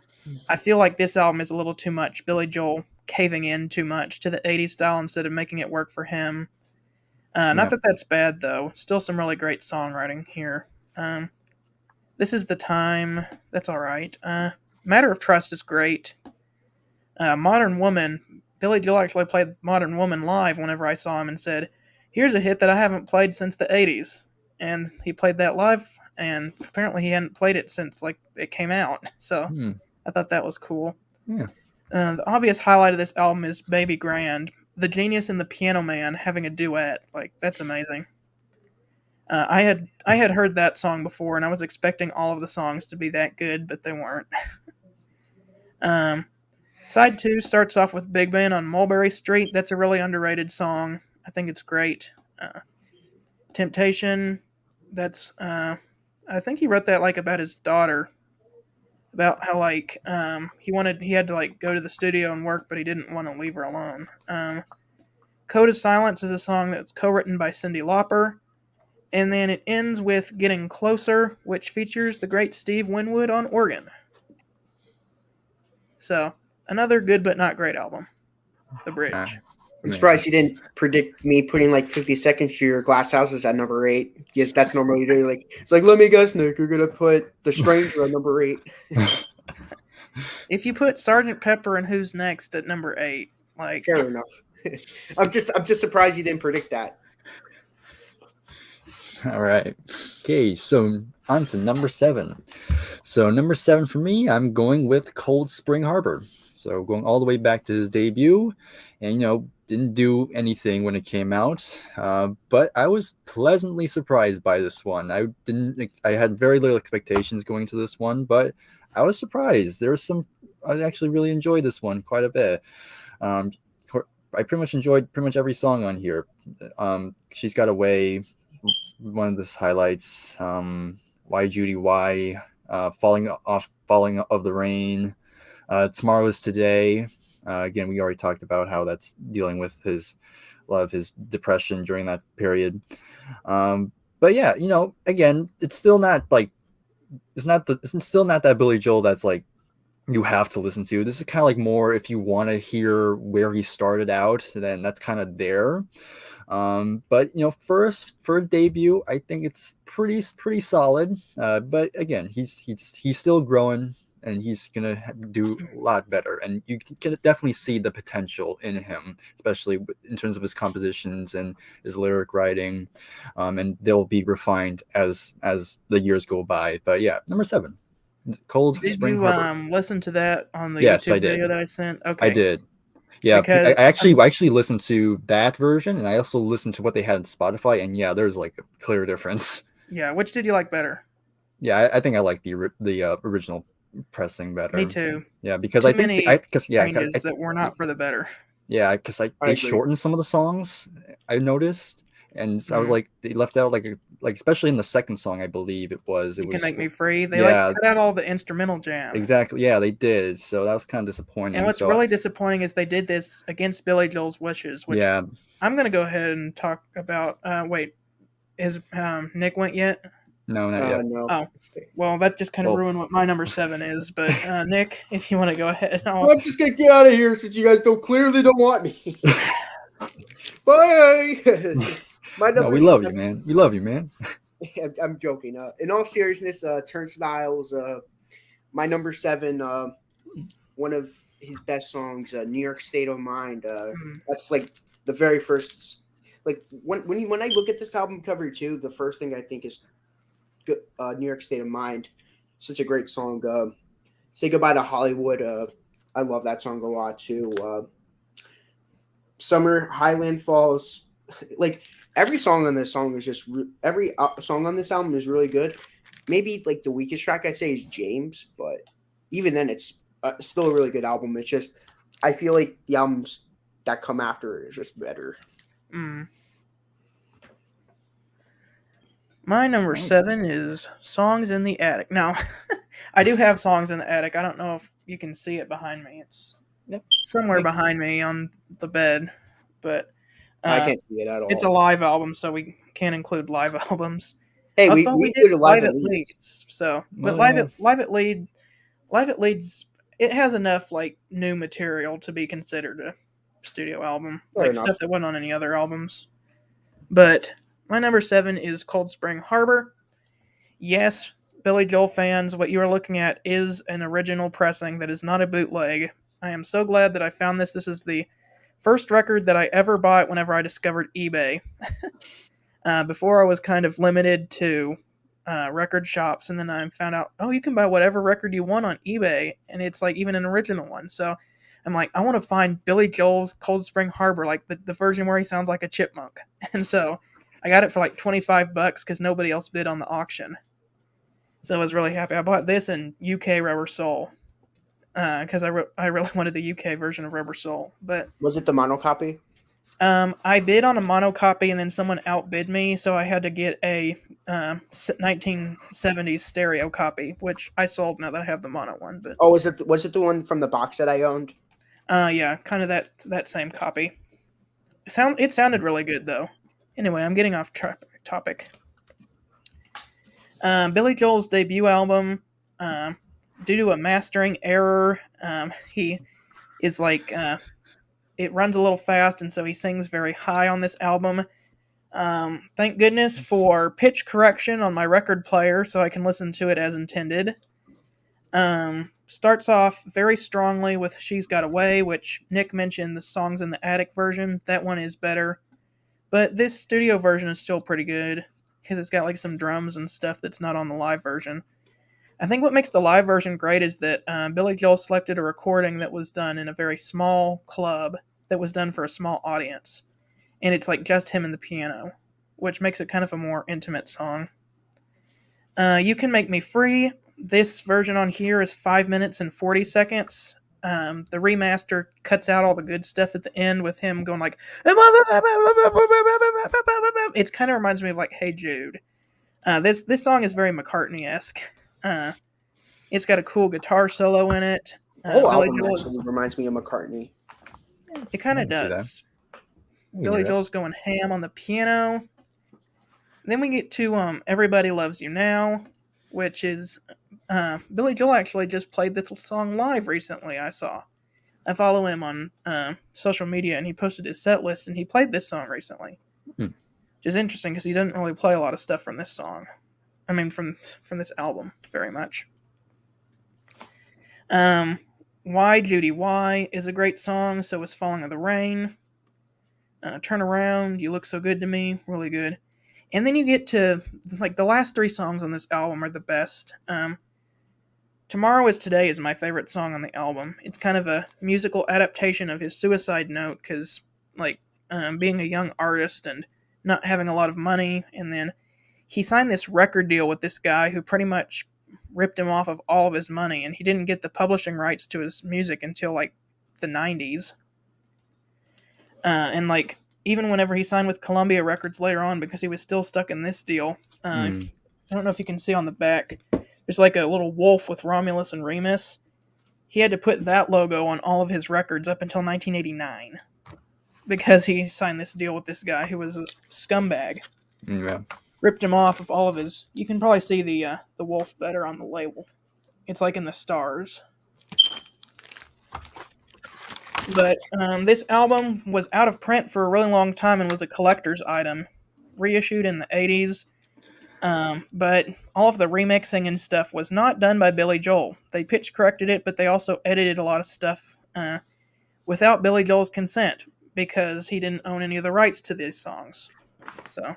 I feel like this album is a little too much. Billy Joel caving in too much to the 80s style instead of making it work for him. Not Yeah. that that's bad, though. Still some really great songwriting here. This is the time. That's all right. Matter of Trust is great. Modern Woman. Billy Joel actually played Modern Woman live whenever I saw him and said, "Here's a hit that I haven't played since the 80s." And he played that live, and apparently he hadn't played it since like it came out. So Hmm. I thought that was cool. Yeah. The obvious highlight of this album is Baby Grand. The Genius and the Piano Man having a duet. Like, that's amazing. I had heard that song before, and I was expecting all of the songs to be that good, but they weren't. Side 2 starts off with Big Ben on Mulberry Street. That's a really underrated song. I think it's great. Temptation. That's I think he wrote that like about his daughter, about how like he had to like go to the studio and work, but he didn't want to leave her alone. Code of Silence is a song that's co-written by Cyndi Lauper. And then it ends with Getting Closer, which features the great Steve Winwood on organ. So, another good but not great album. The Bridge. I'm surprised you didn't predict me putting like 50 Seconds to Your Glass Houses at number 8. Yes, that's normally do. Like it's like, let me guess, Nick, you're gonna put The Stranger at number 8. If you put Sgt. Pepper and Who's Next at number 8, like fair enough. I'm just surprised you didn't predict that. All right. Okay, so on to number 7. So number 7 for me, I'm going with Cold Spring Harbor. So going all the way back to his debut, and didn't do anything when it came out, but I was pleasantly surprised by this one. I had very little expectations going to this one, but I was surprised. I actually really enjoyed this one quite a bit. I pretty much enjoyed pretty much every song on here. She's Got Away, one of the highlights. Why Judy Why, Falling of the Rain. Tomorrow is Today. Again, we already talked about how that's dealing with a lot of his depression during that period. But yeah, again, it's still not like it's still not that Billy Joel that's like you have to listen to. This is kind of like more if you want to hear where he started out, then that's kind of there. But first for a debut, I think it's pretty solid. But again, he's still growing, and he's gonna do a lot better. And you can definitely see the potential in him, especially in terms of his compositions and his lyric writing. And they'll be refined as the years go by. But yeah, number 7, Cold Spring Harbor. Did you listen to that on the Yes, YouTube I did. video that I sent? Okay, I did. Yeah, because I actually listened to that version, and I also listened to what they had on Spotify, and yeah, there's like a clear difference. Yeah, which did you like better? Yeah, I think I like the original pressing better. Me too. Yeah, because Too I think many changes that were not for the better. Yeah, because they agree. shortened some of the songs, I noticed, and I was Mhm. like, they left out like especially in the second song, I believe it was. You Can Make Me Free. They Yeah. cut out all the instrumental jams. Exactly. Yeah, they did. So that was kind of disappointing. And what's So, really disappointing is they did this against Billy Joel's wishes, which yeah, I'm going to go ahead and talk about. Wait, is Nick went yet? no, not yet. No. Oh, well, that just kind of Well- ruined what my number 7 is. But Nick, if you want to go ahead, I'm just gonna get out of here since you guys clearly don't want me. Bye. My No, number we love you, 7 man. We love you, man. I'm joking. In all seriousness, Turnstiles, my number 7, one of his best songs, New York State of Mind. That's like the very first. Like when I look at this album cover too, the first thing I think is New York State of Mind. Such a great song. Say Goodbye to Hollywood. I love that song a lot too. Summer, Highland Falls. Like every song on this song is just every song on this album is really good. Maybe like the weakest track I'd say is James, but even then it's still a really good album. It's just I feel like the albums that come after it is just better. My number 7 is Songs in the Attic. Now, I do have Songs in the Attic. I don't know if you can see it behind me. It's somewhere behind me on the bed, but I can't see it at all. it's a live album, so we can't include live albums. Hey, we Although did a live at Leeds. So, but Well, live at Leeds it has enough like new material to be considered a studio album, Fair like enough. stuff that wasn't on any other albums. But my number 7 is Cold Spring Harbor. Yes, Billy Joel fans, what you are looking at is an original pressing that is not a bootleg. I am so glad that I found this. This is the first record that I ever bought whenever I discovered eBay. Before I was kind of limited to record shops, and then I found out, oh, you can buy whatever record you want on eBay, and it's like even an original one. So I'm like, I want to find Billy Joel's Cold Spring Harbor, like the version where he sounds like a chipmunk. And so I got it for like $25 because nobody else bid on the auction. So I was really happy. I bought this in UK Rubber Soul because I really wanted the UK version of Rubber Soul. But Was it the mono copy? I bid on a mono copy and then someone outbid me, so I had to get a 1970s stereo copy, which I sold now that I have the mono one. But Oh, was it the one from the box that I owned? yeah, kind of that same copy. It sounded really good though. Anyway, I'm getting off topic. Billy Joel's debut album, due to a mastering error, he is like it runs a little fast, and so he sings very high on this album. Thank goodness for pitch correction on my record player, so I can listen to it as intended. Starts off very strongly with "She's Got Away," which Nick mentioned the songs in the attic version. That one is better, but this studio version is still pretty good because it's got like some drums and stuff that's not on the live version. I think what makes the live version great is that Billy Joel selected a recording that was done in a very small club that was done for a small audience. And it's like just him and the piano, which makes it kind of a more intimate song. You Can Make Me Free. This version on here is 5 minutes and 40 seconds. The remaster cuts out all the good stuff at the end with him going like... It kind of reminds me of like Hey Jude. This song is very McCartney-esque. It's got a cool guitar solo in it. Whole album actually reminds me of McCartney. It kind of does. Billy Joel's going ham on the piano. Then we get to Everybody Loves You Now, which is Billy Joel actually just played this song live recently, I saw. I follow him on social media, and he posted his set list, and he played this song recently. Which is interesting because he doesn't really play a lot of stuff from this song. I mean, from this album, very much. Why, Judy, Why is a great song, so is Falling in the Rain. Turn Around, You Look So Good to Me, really good. And then you get to, like, the last 3 songs on this album are the best. Tomorrow Is Today is my favorite song on the album. It's kind of a musical adaptation of his Suicide Note, because, like, being a young artist and not having a lot of money, and then he signed this record deal with this guy who pretty much ripped him off of all of his money, and he didn't get the publishing rights to his music until, like, the 90s. And like even whenever he signed with Columbia Records later on, because he was still stuck in this deal. I don't know if you can see on the back, there's like a little wolf with Romulus and Remus. He had to put that logo on all of his records up until 1989 because he signed this deal with this guy who was a scumbag. Yeah. Ripped him off of all of his... You can probably see the wolf better on the label. It's like in the stars. But this album was out of print for a really long time and was a collector's item. Reissued in the 80s. But all of the remixing and stuff was not done by Billy Joel. They pitch corrected it, but they also edited a lot of stuff without Billy Joel's consent because he didn't own any of the rights to these songs. So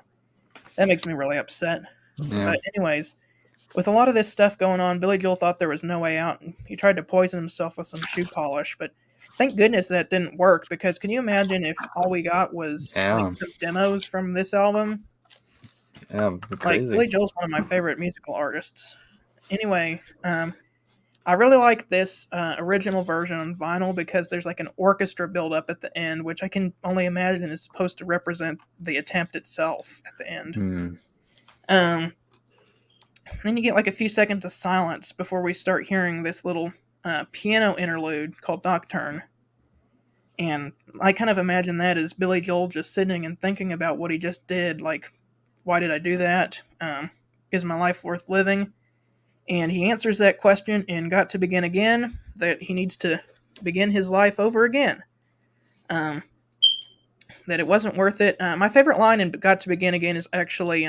that makes me really upset. Yeah. But anyways, with a lot of this stuff going on, Billy Joel thought there was no way out. And he tried to poison himself with some shoe polish, but thank goodness that didn't work, because can you imagine if all we got was like, some demos from this album? Yeah, crazy. Like, Billy Joel's one of my favorite musical artists. Anyway, I really like this original version on vinyl because there's like an orchestra build-up at the end, which I can only imagine is supposed to represent the attempt itself at the end. Then you get like a few seconds of silence before we start hearing this little piano interlude called Nocturne. And I kind of imagine that as Billy Joel just sitting and thinking about what he just did. Like, why did I do that? Is my life worth living? And he answers that question in Got to Begin Again, that he needs to begin his life over again. That it wasn't worth it. My favorite line in Got to Begin Again is actually,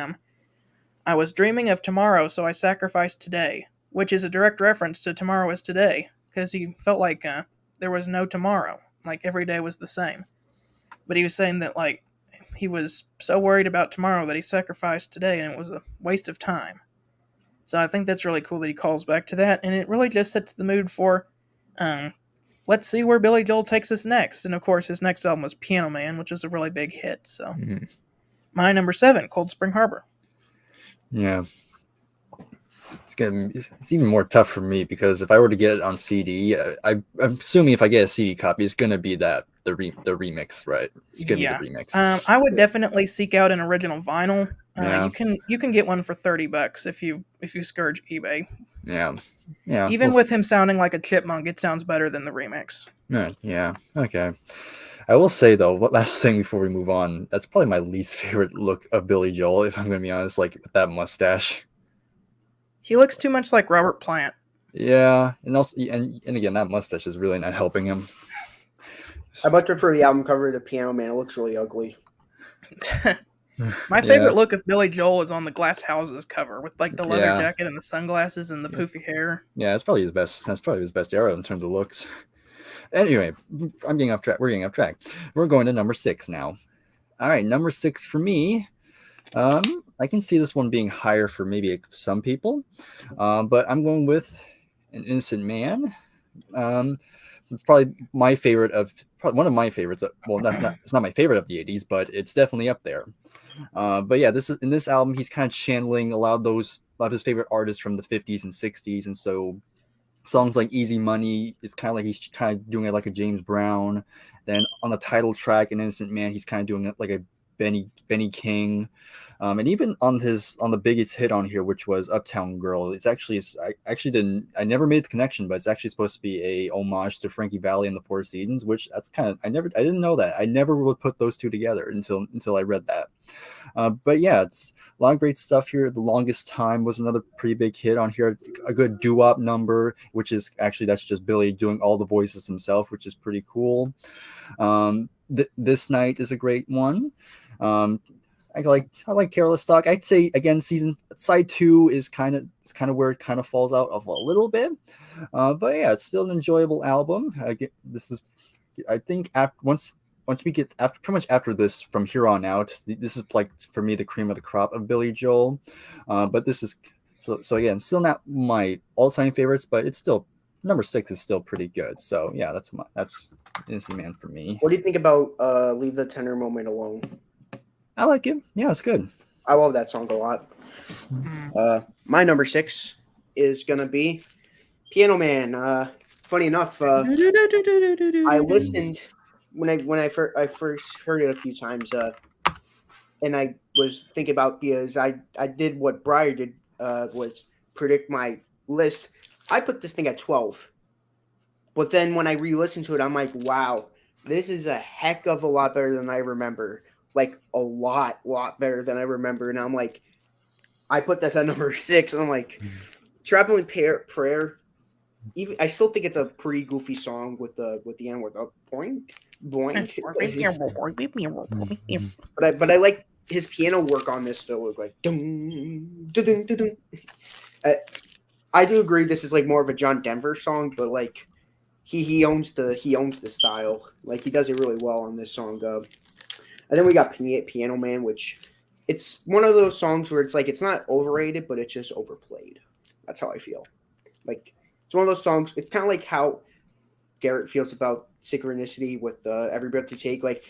I was dreaming of tomorrow, so I sacrificed today, which is a direct reference to Tomorrow is Today, because he felt like there was no tomorrow. Like, every day was the same. But he was saying that, like, he was so worried about tomorrow that he sacrificed today, and it was a waste of time. So I think that's really cool that he calls back to that, and it really just sets the mood for, let's see where Billy Joel takes us next. And of course, his next album was Piano Man, which was a really big hit. So, my number 7, Cold Spring Harbor. Yeah. It's even more tough for me because if I were to get it on CD, I'm assuming if I get a CD copy, it's gonna be the remix, right? It's gonna be the remix. I would definitely seek out an original vinyl. Yeah. You can get one for $30 if you scourge eBay. Yeah. Even with him sounding like a chipmunk, it sounds better than the remix. Yeah. Okay. I will say though, last thing before we move on, that's probably my least favorite look of Billy Joel, if I'm gonna be honest, like that mustache. He looks too much like Robert Plant. Yeah, and also, and again, that mustache is really not helping him. I much prefer the album cover to Piano Man. It looks really ugly. My favorite look of Billy Joel is on the Glass Houses cover with like the leather jacket and the sunglasses and the poofy hair. Yeah, that's probably his best. That's probably his best era in terms of looks. Anyway, I'm getting off track. We're getting off track. We're going to number 6 now. All right, number 6 for me. I can see this one being higher for maybe some people, but I'm going with An Innocent Man. So it's probably my favorite probably one of my favorites. Well, it's not my favorite of the 80s, but it's definitely up there. But yeah, in this album, he's kind of channeling a lot of his favorite artists from the 50s and 60s, and so songs like Easy Money is kind of like he's kind of doing it like a James Brown. Then on the title track, An Innocent Man, he's kind of doing it like a Benny King, and even on the biggest hit on here, which was Uptown Girl, I never made the connection, but it's actually supposed to be a homage to Frankie Valli and the Four Seasons, which I didn't know that. I never would put those two together until I read that. But yeah, it's a lot of great stuff here. The Longest Time was another pretty big hit on here. A good doo-wop number, which is actually that's just Billy doing all the voices himself, which is pretty cool. This Night is a great one. I like Careless Talk. I'd say again, side 2 is kind of where it kind of falls out of a little bit, but yeah, it's still an enjoyable album. I think once we get pretty much after this, from here on out, this is like for me the cream of the crop of Billy Joel. But this is so again, still not my all-time favorites, but it's still number 6 is still pretty good. So yeah, that's Innocent Man for me. What do you think about Leave the Tender Moment Alone? I like it. Yeah, it's good. I love that song a lot. My number 6 is gonna be Piano Man. Funny enough, I listened when I first heard it a few times, and I was thinking about, because I did what Briar did, was predict my list. I put this thing at 12, but then when I re-listened to it, I'm like, wow, this is a heck of a lot better than I remember. Like a lot better than I remember. And I'm like, I put this at number 6, and I'm like, Traveling Prayer. Even I still think it's a pretty goofy song with the end with a boink. But I like his piano work on this still. Look like dun, dun, dun, dun, dun. I do agree this is like more of a John Denver song, but like he owns the style. Like he does it really well on this song. And then we got Piano Man, which it's one of those songs where it's like it's not overrated, but it's just overplayed. That's how I feel. Like it's one of those songs. It's kind of like how Garrett feels about Synchronicity with Every Breath You Take. Like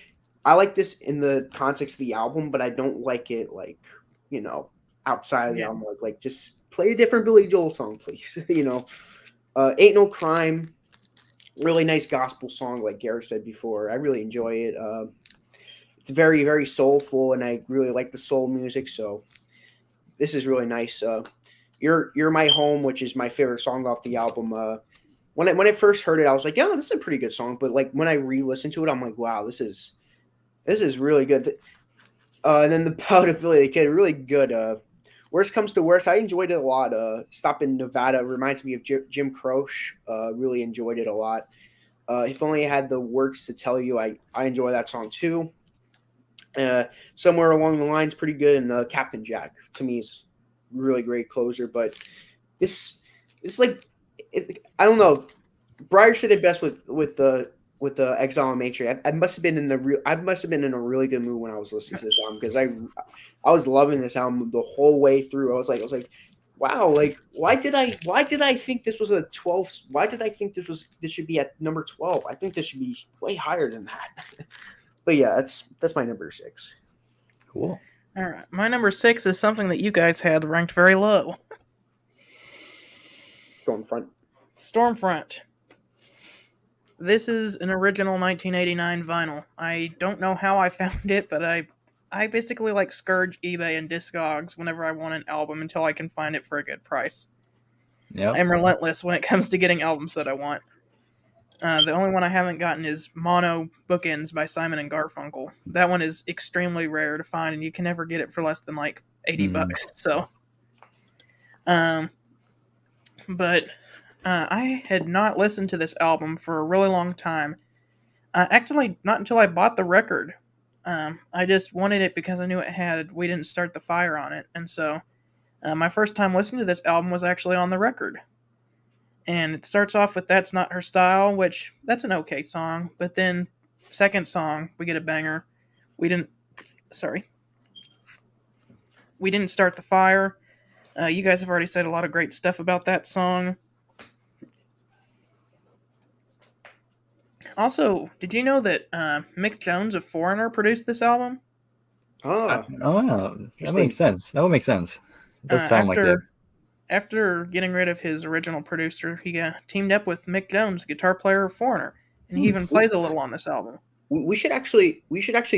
I like this in the context of the album, but I don't like it like outside of the album. Like just play a different Billy Joel song, please. Ain't No Crime, really nice gospel song, like Garrett said before. I really enjoy it. It's very, very soulful, and I really like the soul music, so this is really nice. You're My Home, which is my favorite song off the album. When I first heard it, I was like, yeah, this is a pretty good song. But like when I re-listened to it, I'm like, wow, this is really good. And then The Pout of Billy the Kid, really good. worst comes to worst, I enjoyed it a lot. Stop in Nevada reminds me of Jim Croce. Really enjoyed it a lot. If only I had the words to tell you, I enjoy that song too. Somewhere along the lines, pretty good. And Captain Jack to me is really great closer. But this is like, I don't know. Breyer said it best with the Exile on Main Street. I must have been in a really good mood when I was listening to this album, because I was loving this album the whole way through. I was like, wow, like why did I think this was a 12? Why did I think this should be at number 12? I think this should be way higher than that. But yeah, that's my number 6. Cool. All right, my number 6 is something that you guys had ranked very low. Stormfront. Stormfront. This is an original 1989 vinyl. I don't know how I found it, but I basically like scourge eBay and Discogs whenever I want an album until I can find it for a good price. Yeah. I'm relentless when it comes to getting albums that I want. The only one I haven't gotten is Mono Bookends by Simon and Garfunkel. That one is extremely rare to find, and you can never get it for less than like $80. So, but I had not listened to this album for a really long time. Actually, not until I bought the record. I just wanted it because I knew it had "We Didn't Start the Fire" on it, and so my first time listening to this album was actually on the record. And it starts off with "That's Not Her Style," which that's an okay song, but then second song we get a banger. We didn't start the fire. You guys have already said a lot of great stuff about that song. Also, did you know that Mick Jones of Foreigner produced this album? Oh, That makes sense. That would make sense. It does sound like it. After getting rid of his original producer, he teamed up with Mick Jones, guitar player of Foreigner, and he even plays a little on this album. we should actually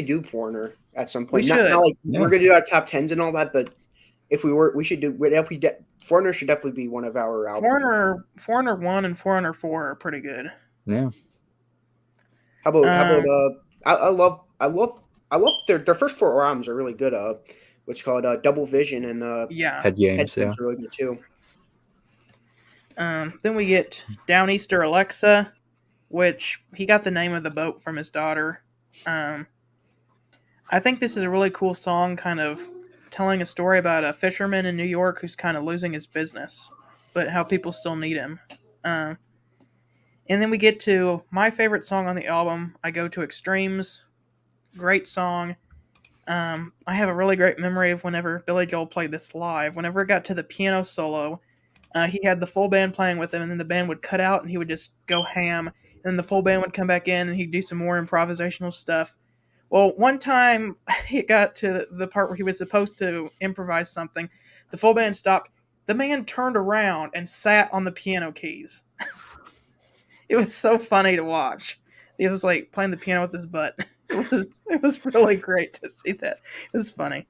do Foreigner at some point. We should. Not like we're gonna do our top 10s and all that, but Foreigner should definitely be one of our albums. Foreigner 1 and Foreigner 4 are pretty good. Yeah. How about I love their first 4 albums are really good. What's called Double Vision and Head Games, yeah. really good too. Then we get Downeaster Alexa, which he got the name of the boat from his daughter. I think this is a really cool song, kind of telling a story about a fisherman in New York who's kind of losing his business, but how people still need him. And then we get to my favorite song on the album, I Go to Extremes. Great song. I have a really great memory of whenever Billy Joel played this live. Whenever it got to the piano solo, he had the full band playing with him, and then the band would cut out and he would just go ham. And then the full band would come back in and he'd do some more improvisational stuff. Well, one time it got to the part where he was supposed to improvise something. The full band stopped. The man turned around and sat on the piano keys. It was so funny to watch. He was like playing the piano with his butt. It was really great to see that. It was funny.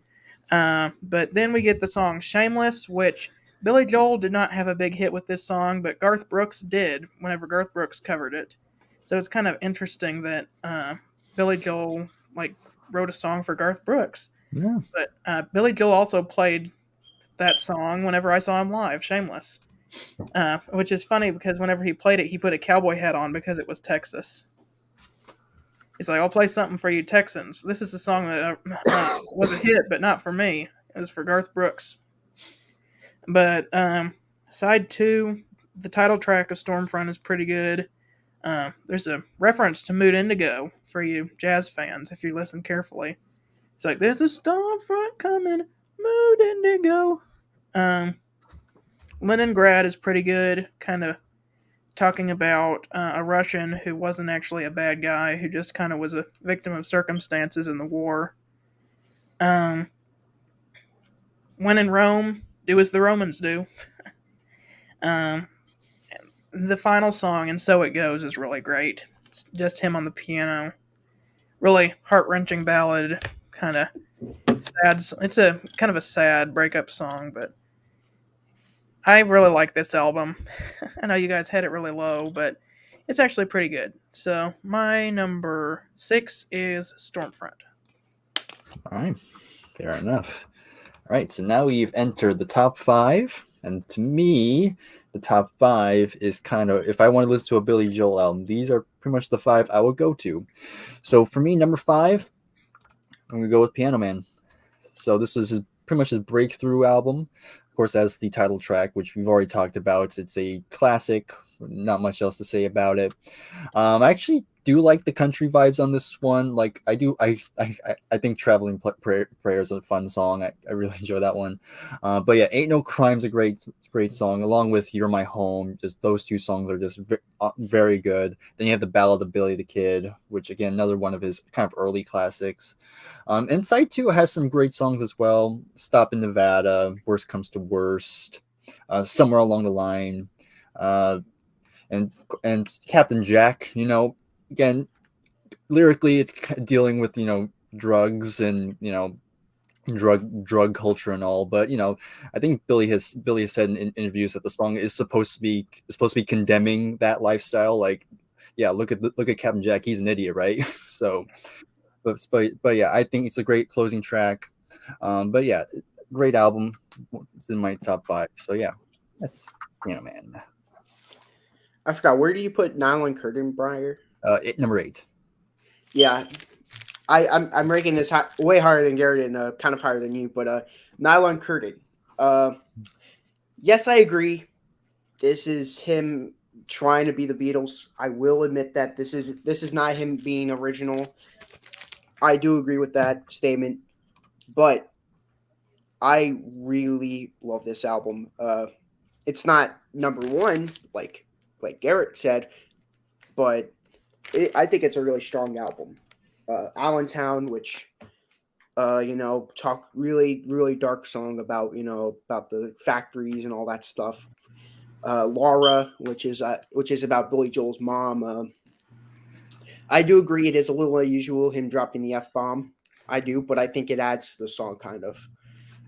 But then we get the song Shameless, which Billy Joel did not have a big hit with this song, but Garth Brooks did whenever Garth Brooks covered it. So it's kind of interesting that Billy Joel wrote a song for Garth Brooks. Yeah. But Billy Joel also played that song whenever I saw him live, Shameless. Which is funny because whenever he played it, he put a cowboy hat on because it was Texas. He's like, I'll play something for you Texans. This is a song that was a hit, but not for me. It was for Garth Brooks. But side 2, the title track of Stormfront is pretty good. There's a reference to Mood Indigo for you jazz fans if you listen carefully. It's like, there's a stormfront coming, Mood Indigo. Leningrad is pretty good, kind of talking about a Russian who wasn't actually a bad guy, who just kind of was a victim of circumstances in the war. When in Rome, do as the Romans do. The final song, And So It Goes, is really great. It's just him on the piano. Really heart-wrenching ballad, kind of sad. It's a kind of a sad breakup song, but I really like this album. I know you guys had it really low, but it's actually pretty good. So my number 6 is Stormfront. All right. Fair enough. All right, so now we've entered the top 5, and to me, the top 5 is kind of, if I want to listen to a Billy Joel album, these are pretty much the 5 I would go to. So for me, number 5, I'm gonna go with Piano Man. So this is pretty much his breakthrough album. Of course, as the title track, which we've already talked about. It's a classic. Not much else to say about it. I actually do like the country vibes on this one. Like I do, I think "Traveling Prayer" is a fun song. I really enjoy that one. But yeah, "Ain't No Crime's" a great song, along with "You're My Home." Just those two songs are just very good. Then you have the Ballad of Billy the Kid, which again another one of his kind of early classics. And Side 2 has some great songs as well. "Stop in Nevada," "Worst Comes to Worst," "Somewhere Along the Line," uh, and Captain Jack. Again, lyrically, it's dealing with drugs and drug culture and all. But I think Billy has said in interviews that the song is supposed to be condemning that lifestyle. Like, yeah, look at Captain Jack. He's an idiot, right? So. But yeah, I think it's a great closing track. But yeah, great album. It's in my top 5. So yeah, that's Man. I forgot, where do you put Nylon Curtain, Briar? Number 8. Yeah, I'm ranking this way higher than Garrett and kind of higher than you, but Nylon Curtain. Yes, I agree. This is him trying to be the Beatles. I will admit that this is not him being original. I do agree with that statement, but I really love this album. It's not number one like Garrett said, but I think it's a really strong album. Allentown, which talk really dark song about about the factories and all that stuff. Laura, which is about Billy Joel's mom. I do agree it is a little unusual him dropping the F bomb. I do, but I think it adds to the song kind of.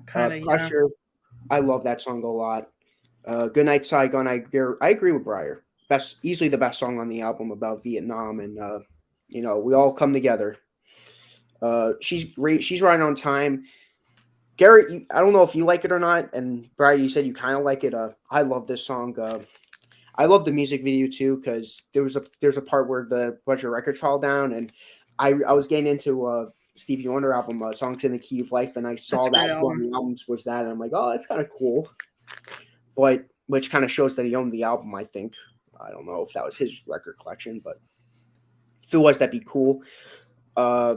Kind of, yeah. Pressure. I love that song a lot. Good Night Saigon. I agree with Briar. Easily the best song on the album about Vietnam, and we all come together. She's great. She's right on time. Garrett, I don't know if you like it or not, and Briar, you said you kind of like it. I love this song. I love the music video too because there's a part where the bunch of records fall down, and I was getting into Stevie Wonder album, "Songs in the Key of Life," and I saw that one of the albums was that, and I'm like, oh, that's kind of cool. But which kind of shows that he owned the album, I think. I don't know if that was his record collection, but if it was, that'd be cool. Yeah,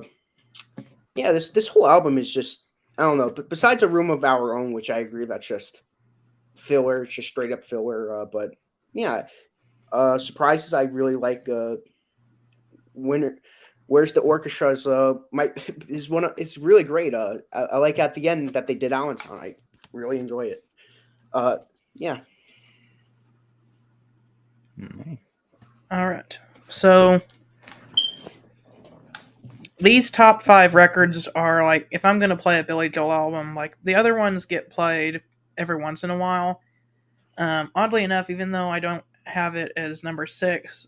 this whole album is just, I don't know. But besides "A Room of Our Own," which I agree that's just filler, it's just straight up filler. But yeah, surprises I really like. Winter, Where's the Orchestra's it's really great. I like at the end that they did Allentown. I really enjoy it. Yeah. All right. So these top 5 records are like, if I'm going to play a Billy Joel album, like the other ones get played every once in a while. Oddly enough, even though I don't have it as number 6,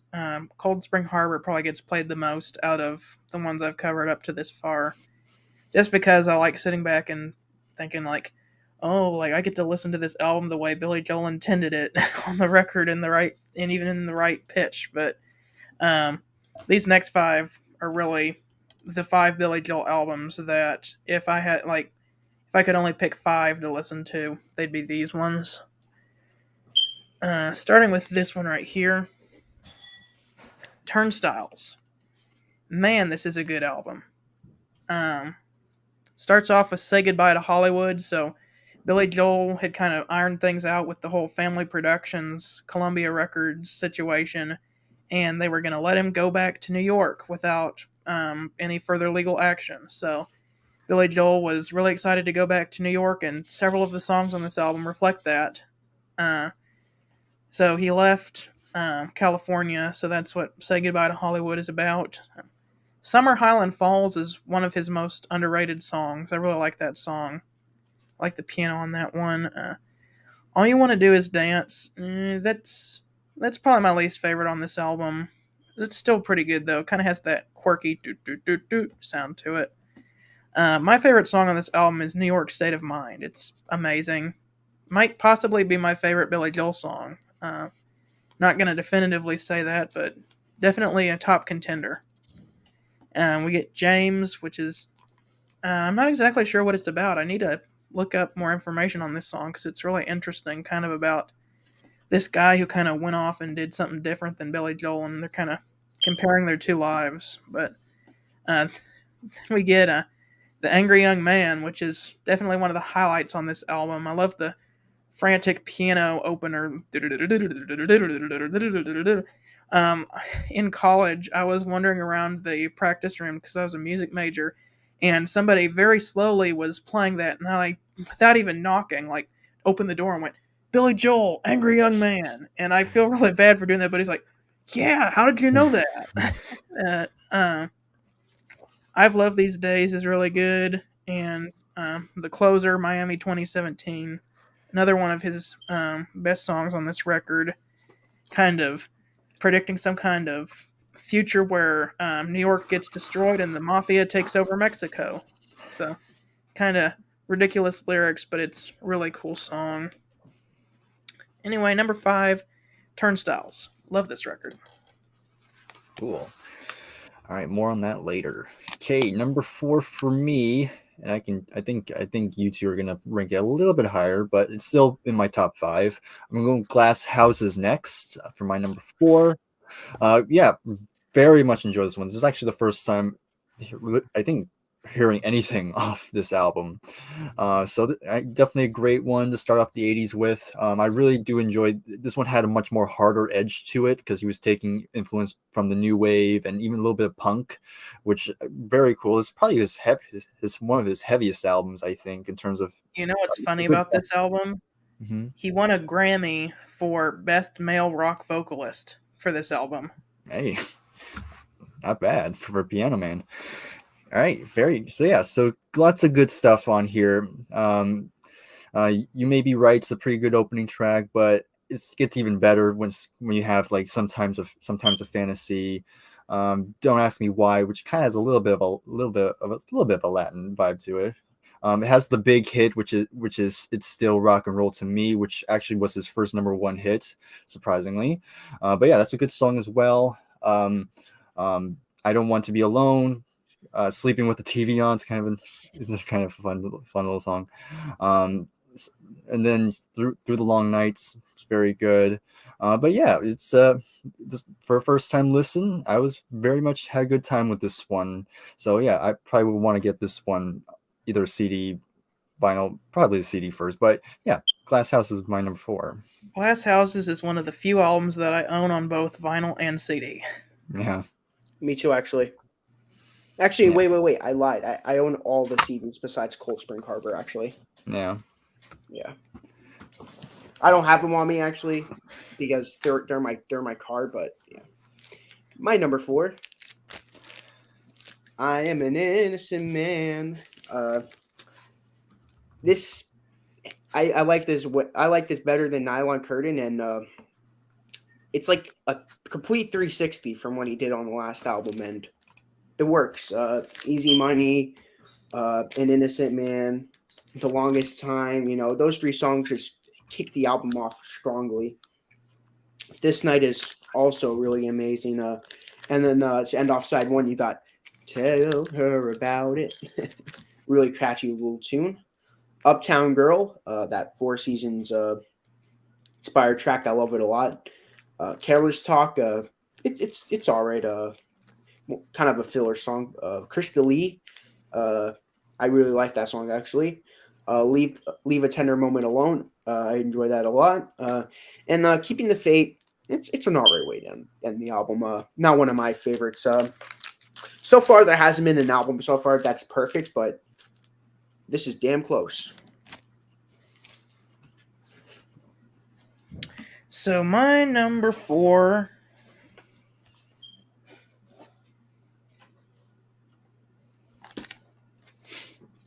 Cold Spring Harbor probably gets played the most out of the ones I've covered up to this far. Just because I like sitting back and thinking like, oh, like I get to listen to this album the way Billy Joel intended it on the record in the right, and even in the right pitch. But these next 5 are really the 5 Billy Joel albums that if I could only pick 5 to listen to, they'd be these ones. Starting with this one right here, Turnstiles. Man, this is a good album. Starts off with "Say Goodbye to Hollywood," so Billy Joel had kind of ironed things out with the whole Family Productions, Columbia Records situation, and they were going to let him go back to New York without any further legal action. So Billy Joel was really excited to go back to New York, and several of the songs on this album reflect that. So he left California, so that's what "Say Goodbye to Hollywood" is about. "Summer Highland Falls" is one of his most underrated songs. I really like that song. I like the piano on that one. "All You Want to Do Is Dance," that's probably my least favorite on this album. It's still pretty good though. Kind of has that quirky doot doot doot doot sound to it. My favorite song on this album is New York State of Mind. It's amazing. Might possibly be my favorite Billy Joel song. Not going to definitively say that, but definitely a top contender. We get James, which is I'm not exactly sure what it's about. I need to look up more information on this song because it's really interesting, kind of about this guy who kind of went off and did something different than Billy Joel, and they're kind of comparing their two lives. But uh, we get the Angry Young Man, which is definitely one of the highlights on this album. I love the frantic piano opener. Um, in college, I was wandering around the practice room because I was a music major, and somebody very slowly was playing that, and I, without even knocking, like opened the door and went, "Billy Joel, Angry Young Man," and I feel really bad for doing that, but he's like, "Yeah, how did you know that?" I've Loved These Days is really good, and the closer, Miami 2017, another one of his best songs on this record, kind of predicting some kind of future where New York gets destroyed and the mafia takes over Mexico. So, kind of ridiculous lyrics, but it's a really cool song. Anyway, number 5, Turnstiles. Love this record. Cool. All right, more on that later. Okay, number 4 for me, and I think you two are gonna rank it a little bit higher, but it's still in my top 5. I'm going Glass Houses next for my number 4. Yeah, very much enjoy this one. This is actually the first time I think hearing anything off this album. Definitely a great one to start off the 80s with. I really do enjoy this one. Had a much more harder edge to it because he was taking influence from the new wave and even a little bit of punk, which very cool. It's probably his one of his heaviest albums, I think, in terms of You know what's funny about this album? mm-hmm. He won a Grammy for Best Male Rock Vocalist for this album. Hey, not bad for Piano Man. All right, so lots of good stuff on here. You may be right; it's a pretty good opening track, but it gets even better when you have like sometimes a fantasy. Don't ask me why, which kind of has a little bit of a Latin vibe to it. It has the big hit, which is It's Still Rock and Roll to Me, which actually was his first number 1 hit, surprisingly. But yeah, that's a good song as well. I Don't Want to Be Alone. Sleeping with the TV on, it's kind of a fun little song. And then through the long nights, it's very good. But yeah, it's for a first time listen, I was very much had a good time with this one. So yeah, I probably would want to get this one either CD, vinyl, probably the CD first. But yeah, Glass House is my number 4. Glass Houses is one of the few albums that I own on both vinyl and CD. Yeah. Me too, actually. Actually, Yeah. wait. I lied. I own all the CDs besides Cold Spring Harbor, actually. Yeah. Yeah. I don't have them on me, actually, because they're my car, but yeah. My number 4. I Am an Innocent Man. This I like this. I like this better than Nylon Curtain, and it's like a complete 360 from what he did on the last album, and it works. Easy Money, An Innocent Man, The Longest Time. Those 3 songs just kick the album off strongly. This Night is also really amazing. And then to end off side 1, you got Tell Her About It. Really catchy little tune. Uptown Girl, that Four Seasons inspired track. I love it a lot. Careless Talk, it's all right. Kind of a filler song. Krista Lee, I really like that song actually. Leave a Tender Moment Alone. I enjoy that a lot. And Keeping the Faith. It's an alright way to end the album. Not one of my favorites. So far, there hasn't been an album so far that's perfect, but this is damn close. So my number 4,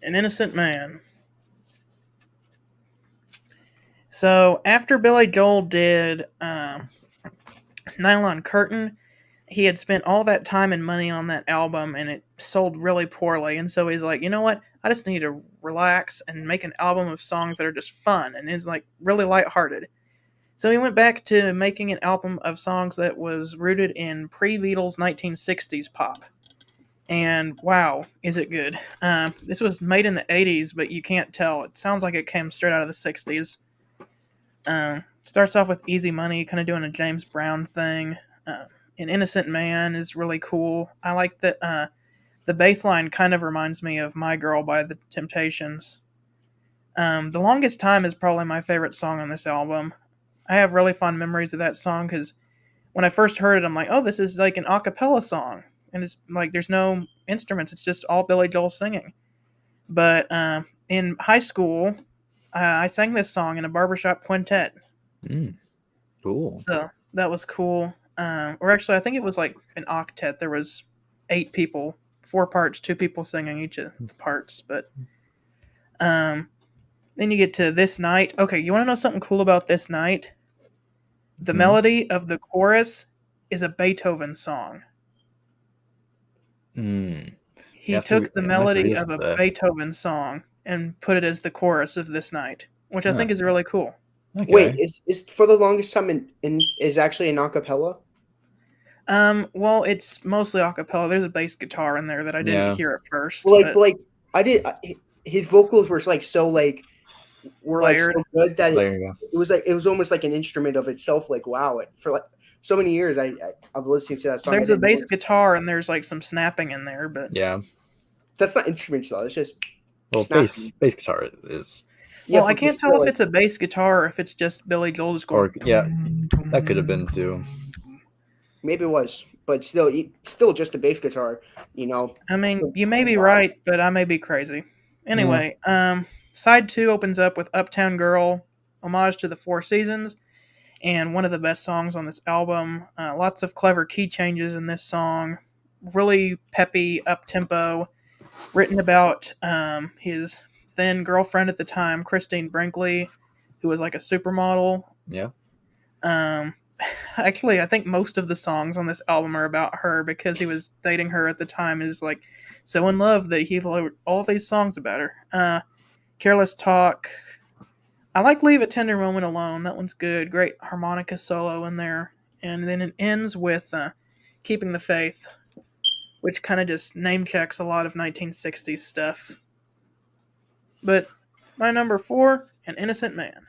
An Innocent Man. So after Billy Joel did Nylon Curtain, he had spent all that time and money on that album and it sold really poorly. And so he's like, you know what? I just need to relax and make an album of songs that are just fun and is like really lighthearted. So he went back to making an album of songs that was rooted in pre-Beatles 1960s pop. And wow, is it good? This was made in the 80s, but you can't tell. It sounds like it came straight out of the 60s. Starts off with Easy Money, kind of doing a James Brown thing. An Innocent Man is really cool. I like that the bass line kind of reminds me of My Girl by The Temptations. The Longest Time is probably my favorite song on this album. I have really fond memories of that song because when I first heard it, I'm like, oh, this is like an a cappella song. And it's like there's no instruments, it's just all Billy Joel singing. But in high school, I sang this song in a barbershop quintet. Cool. So that was cool. Or actually, I think it was like an octet. There was 8 people, 4 parts, 2 people singing each of the parts. But then you get to This Night. Okay, you want to know something cool about This Night? The melody of the chorus is a Beethoven song. He took the melody of a Beethoven song and put it as the chorus of This Night, which I think is really cool. Okay. Wait, is For the Longest Time is actually an acapella? Well, it's mostly acapella. There's a bass guitar in there that I didn't hear at first. Well, like I did. His vocals were like so like so good that it was almost like an instrument of itself. Like wow, for like so many years I've listened to that song. There's a bass guitar and there's like some snapping in there, but that's not instruments though. It's just bass guitar is. Well, I can't tell if it's a bass guitar or if it's just Billy Joel just going. That could have been too. Maybe it was, but still just a bass guitar, you know. I mean, you may be right, but I may be crazy. Anyway, side 2 opens up with Uptown Girl, homage to the Four Seasons, and one of the best songs on this album. Lots of clever key changes in this song. Really peppy, up-tempo, written about his then girlfriend at the time, Christine Brinkley, who was like a supermodel. Yeah. Actually, I think most of the songs on this album are about her because he was dating her at the time. Is like so in love that he wrote all these songs about her. Careless Talk. I like Leave a Tender Moment Alone. That one's good. Great harmonica solo in there. And then it ends with Keeping the Faith, which kind of just name checks a lot of 1960s stuff. But my number 4, An Innocent Man.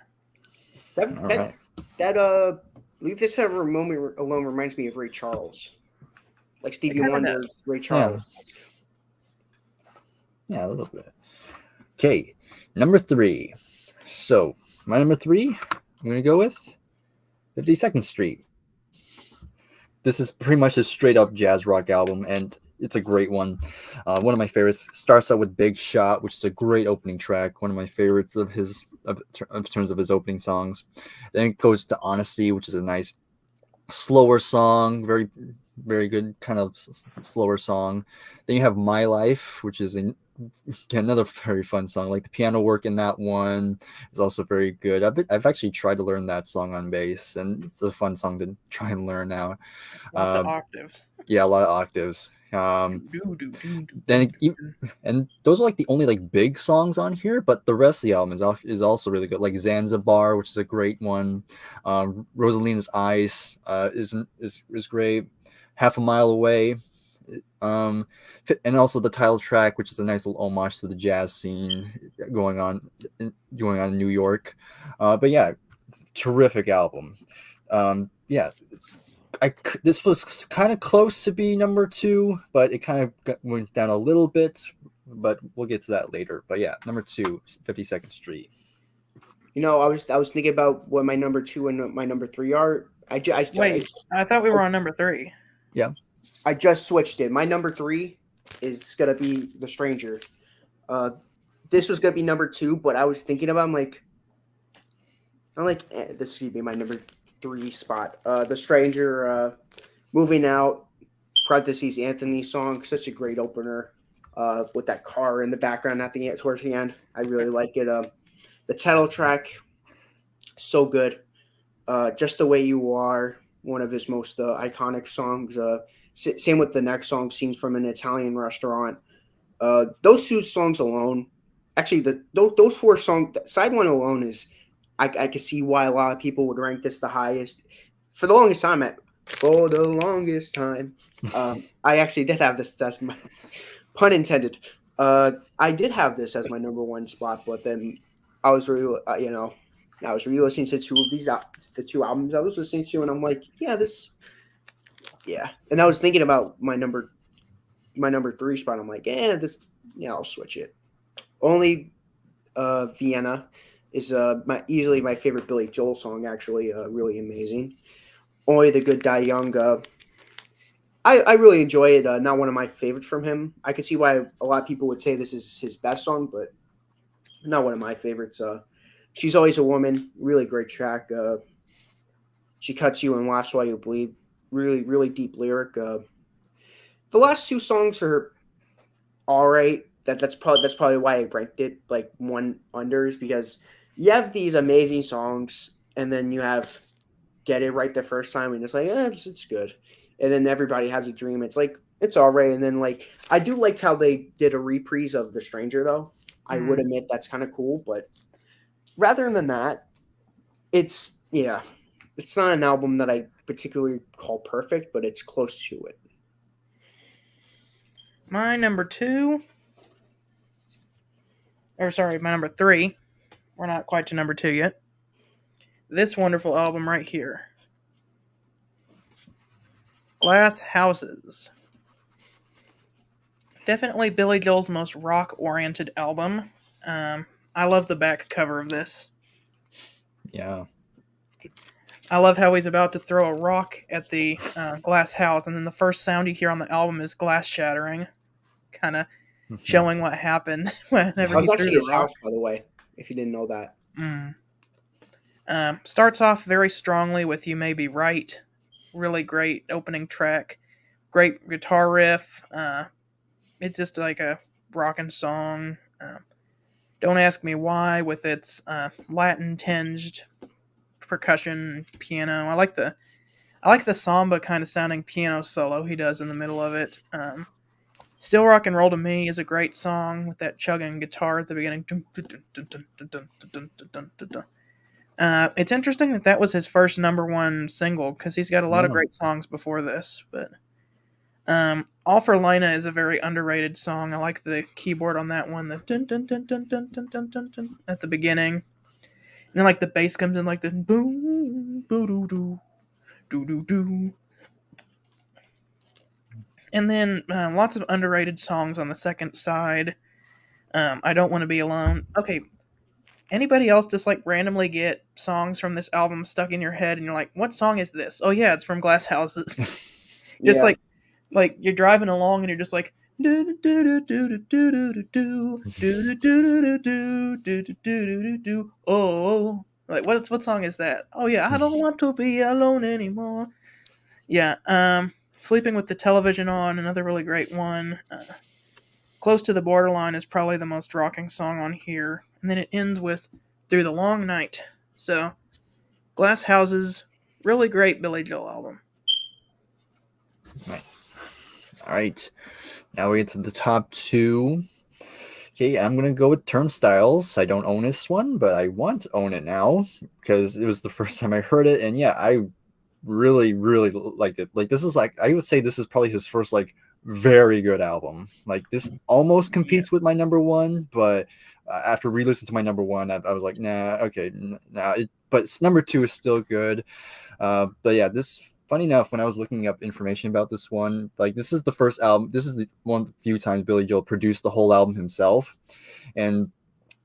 Leave This Tender Moment Alone reminds me of Ray Charles. Like Stevie Wonder's Ray Charles. Yeah, a little bit. Okay, number 3. So, my number 3, I'm going to go with 52nd Street. This is pretty much a straight-up jazz rock album, and it's a great one. One of my favorites. Starts out with Big Shot, which is a great opening track. One of my favorites of his, in terms of his opening songs. Then it goes to Honesty, which is a nice, slower song. Very, very good kind of slower song. Then you have My Life, which is another very fun song. Like the piano work in that one is also very good. I've actually tried to learn that song on bass, and it's a fun song to try and learn now. Lots of octaves. Yeah, a lot of octaves. Then and those are like the only like big songs on here, but the rest of the album is also really good. Like Zanzibar, which is a great one. Rosalina's Eyes is great. Half a Mile Away. And also the title track, which is a nice little homage to the jazz scene going on in New York. But yeah, it's a terrific album. This was kind of close to be number 2, but it kind of went down a little bit. But we'll get to that later. But yeah, number 2, 52nd Street. You know, I was thinking about what my number 2 and my number 3 are. I thought we were on number 3. Yeah. I just switched it. My number 3 is gonna be The Stranger. This was gonna be number 2, but I was thinking about this could be my number 3 spot. The Stranger, Moving Out, parentheses Anthony song, such a great opener. With that car in the background towards the end, I really like it. The title track, so good. Just the Way You Are, one of his most iconic songs. Same with the next song, "Scenes from an Italian Restaurant." Those two songs alone, actually, those four songs, side one alone is, I can see why a lot of people would rank this the highest. For the longest time, I actually did have this. That's my pun intended. I did have this as my number one spot, but then I was I was re-listening to the two albums I was listening to, and I'm like, yeah. And I was thinking about my number three spot. I'm like, I'll switch it. Only Vienna is easily my favorite Billy Joel song. Actually, really amazing. Only the Good Die Young. I really enjoy it. Not one of my favorites from him. I could see why a lot of people would say this is his best song, but not one of my favorites. She's Always a Woman, really great track. She Cuts You and Laughs While You Bleed, really, really deep lyric. The last two songs are all right. That's probably why I ranked it like one unders, because you have these amazing songs and then you have Get It Right the first time and it's like, it's good. And then Everybody Has a Dream. It's like, it's all right. And then like, I do like how they did a reprise of The Stranger though. I would admit that's kind of cool, but rather than that, it's not an album that I particularly call perfect, but it's close to it. My number two, or sorry, my number three. We're not quite to number two yet. This wonderful album right here, Glass Houses. Definitely Billy Joel's most rock-oriented album. I love the back cover of this. Yeah. I love how he's about to throw a rock at the glass house, and then the first sound you hear on the album is glass shattering, kind of showing what happened whenever That was he actually threw his the rock. house, by the way, if you didn't know that. Starts off very strongly with You May Be Right. Really great opening track. Great guitar riff. It's just like a rockin' song. Don't Ask Me Why with its Latin tinged percussion piano. I like the samba kind of sounding piano solo he does in the middle of it. Still Rock and Roll to Me is a great song with that chugging guitar at the beginning. It's interesting that was his first number one single, because he's got a lot of great songs before this. But All for Lena is a very underrated song. I like the keyboard on that one, the dun dun dun dun dun dun dun dun dun at the beginning. And then like the bass comes in like the boom boo doo doo doo doo doo. And then lots of underrated songs on the second side. I Don't Want to Be Alone. Okay, anybody else just like randomly get songs from this album stuck in your head and you're like, what song is this? Oh yeah, it's from Glass Houses. Just Yeah. like you're driving along and you're just like do do do do do do do do do do do do do do. Oh, like what song is that? Oh yeah, I don't want to be alone anymore. Yeah, Sleeping with the Television On, another really great one. Close to the Borderline is probably the most rocking song on here. And then it ends with Through the Long Night. So, Glass Houses, really great Billy Joel album. Nice. All right. Now we get to the top two. Okay, I'm going to go with Turnstiles. I don't own this one, but I want to own it now because it was the first time I heard it. And yeah, I really, really liked it. Like, this is like, I would say this is probably his first, like, very good album. Like, this almost competes with my number one, but after re-listening to my number one, I was like, nah, okay, nah. But it's number two is still good. But yeah, this, funny enough, when I was looking up information about this one, like, this is the first album, this is the one of the few times Billy Joel produced the whole album himself. And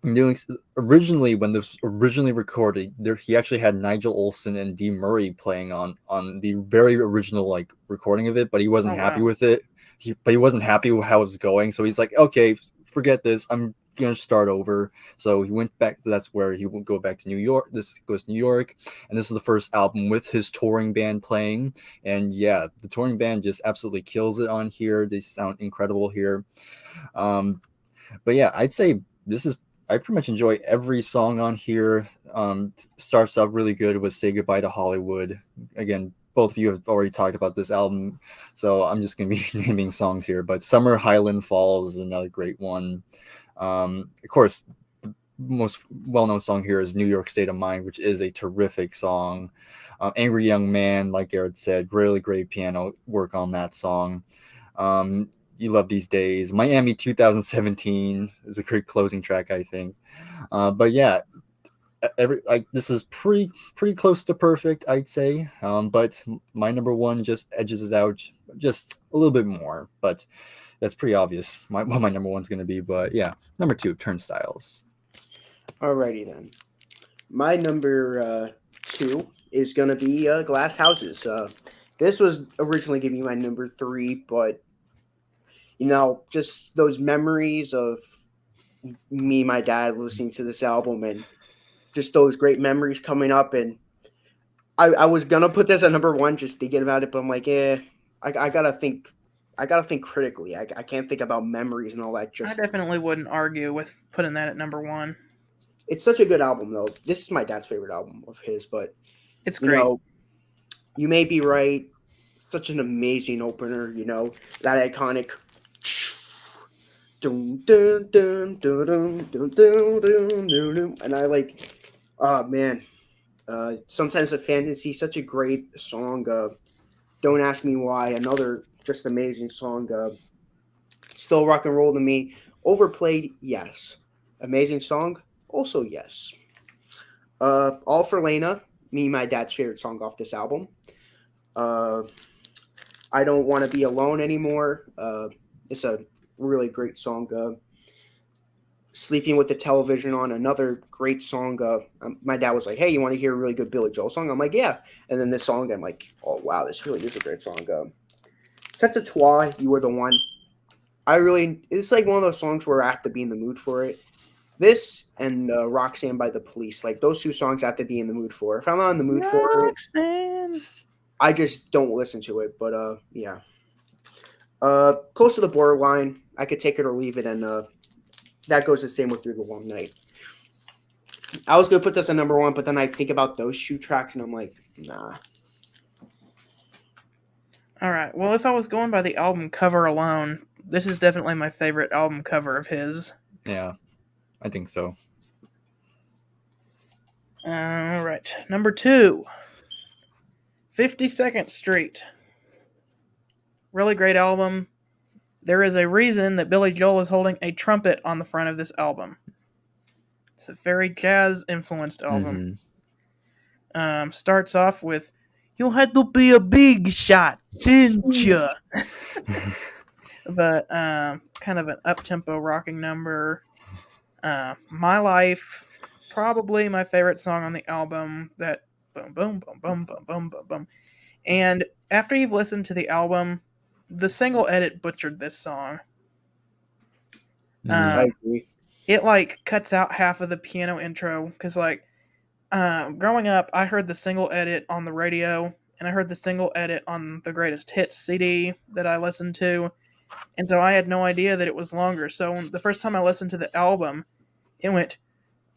doing originally, when this was originally recorded, he actually had Nigel Olsson and Dee Murray playing on the very original like recording of it, but he wasn't happy with it. He wasn't happy with how it was going, so he's like, okay, forget this, I'm gonna start over. So he went back. That's where he would go back to New York. This goes to New York, and this is the first album with his touring band playing. And yeah, the touring band just absolutely kills it on here. They sound incredible here. But yeah, I'd say this is, I pretty much enjoy every song on here. Starts out really good with Say Goodbye to Hollywood. Again, both of you have already talked about this album, so I'm just going to be naming songs here. But Summer Highland Falls is another great one. Of course, the most well-known song here is New York State of Mind, which is a terrific song. Angry Young Man, like Garrett said, really great piano work on that song. You Love These Days. Miami 2017 is a great closing track, I think. But yeah, this is pretty close to perfect, I'd say. But my number one just edges it out just a little bit more. But that's pretty obvious what my number one's going to be. But yeah, number 2, Turnstiles. Alrighty then. My number 2 is going to be Glass Houses. This was originally going to be my number 3, but just those memories of me and my dad listening to this album and just those great memories coming up. And I was going to put this at number 1 just thinking about it, but I'm like, I got to think critically. I can't think about memories and all that. I definitely wouldn't argue with putting that at number 1. It's such a good album, though. This is my dad's favorite album of his, but it's great. You may be right. Such an amazing opener, that iconic. And I like, oh man, Sometimes a Fantasy, such a great song. Don't Ask Me Why, another just amazing song. Still rock and roll to me. Overplayed, yes. Amazing song, also yes. All for Lena, me and my dad's favorite song off this album. I Don't Want to Be Alone Anymore. It's a really great song. Sleeping with the Television On, another great song. My dad was like, hey, you want to hear a really good Billy Joel song? I'm like, yeah. And then this song, I'm like, oh, wow, this really is a great song. Set to Toi, You Are the One. It's like one of those songs where I have to be in the mood for it. This and Roxanne by The Police, like those 2 songs I have to be in the mood for. If I'm not in the mood for it, I just don't listen to it. But yeah. Close to the Borderline, I could take it or leave it, and that goes the same with Through the Long Night. I was going to put this at number 1, but then I think about those 2 tracks, and I'm like, nah. All right. Well, if I was going by the album cover alone, this is definitely my favorite album cover of his. Yeah, I think so. All right. Number 2, 52nd Street. Really great album. There is a reason that Billy Joel is holding a trumpet on the front of this album. It's a very jazz-influenced album. Mm-hmm. Starts off with, you had to be a big shot, didn't you? But kind of an up-tempo rocking number. My Life, probably my favorite song on the album. That boom, boom, boom, boom, boom, boom, boom, boom. And after you've listened to the album, the single edit butchered this song. I agree. It cuts out half of the piano intro because growing up, I heard the single edit on the radio and I heard the single edit on the Greatest Hits CD that I listened to, and so I had no idea that it was longer. So the first time I listened to the album, it went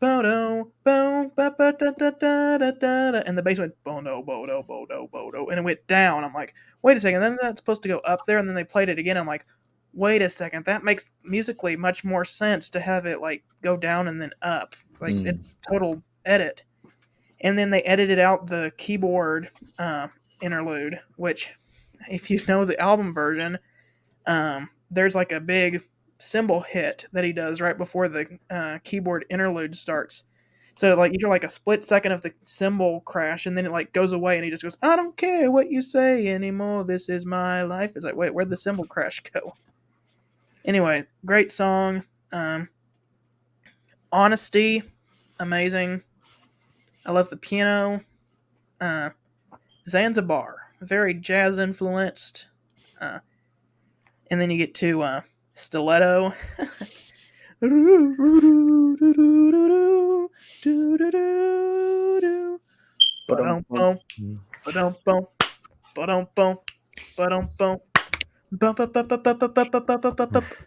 bodo bo ba ba da da da da da, and the bass went bodo bodo bodo bodo, and it went down. I'm like, wait a second, then that's supposed to go up there, and then they played it again. I'm like, wait a second, that makes musically much more sense to have it go down and then up. It's total edit. And then they edited out the keyboard interlude, which, if you know the album version, there's a big cymbal hit that he does right before the keyboard interlude starts. So you hear a split second of the cymbal crash, and then it goes away, and he just goes, I don't care what you say anymore, this is my life. It's like, wait, where'd the cymbal crash go? Anyway, great song. Honesty, amazing. I love the piano. Zanzibar, very jazz influenced. And then you get to Stiletto.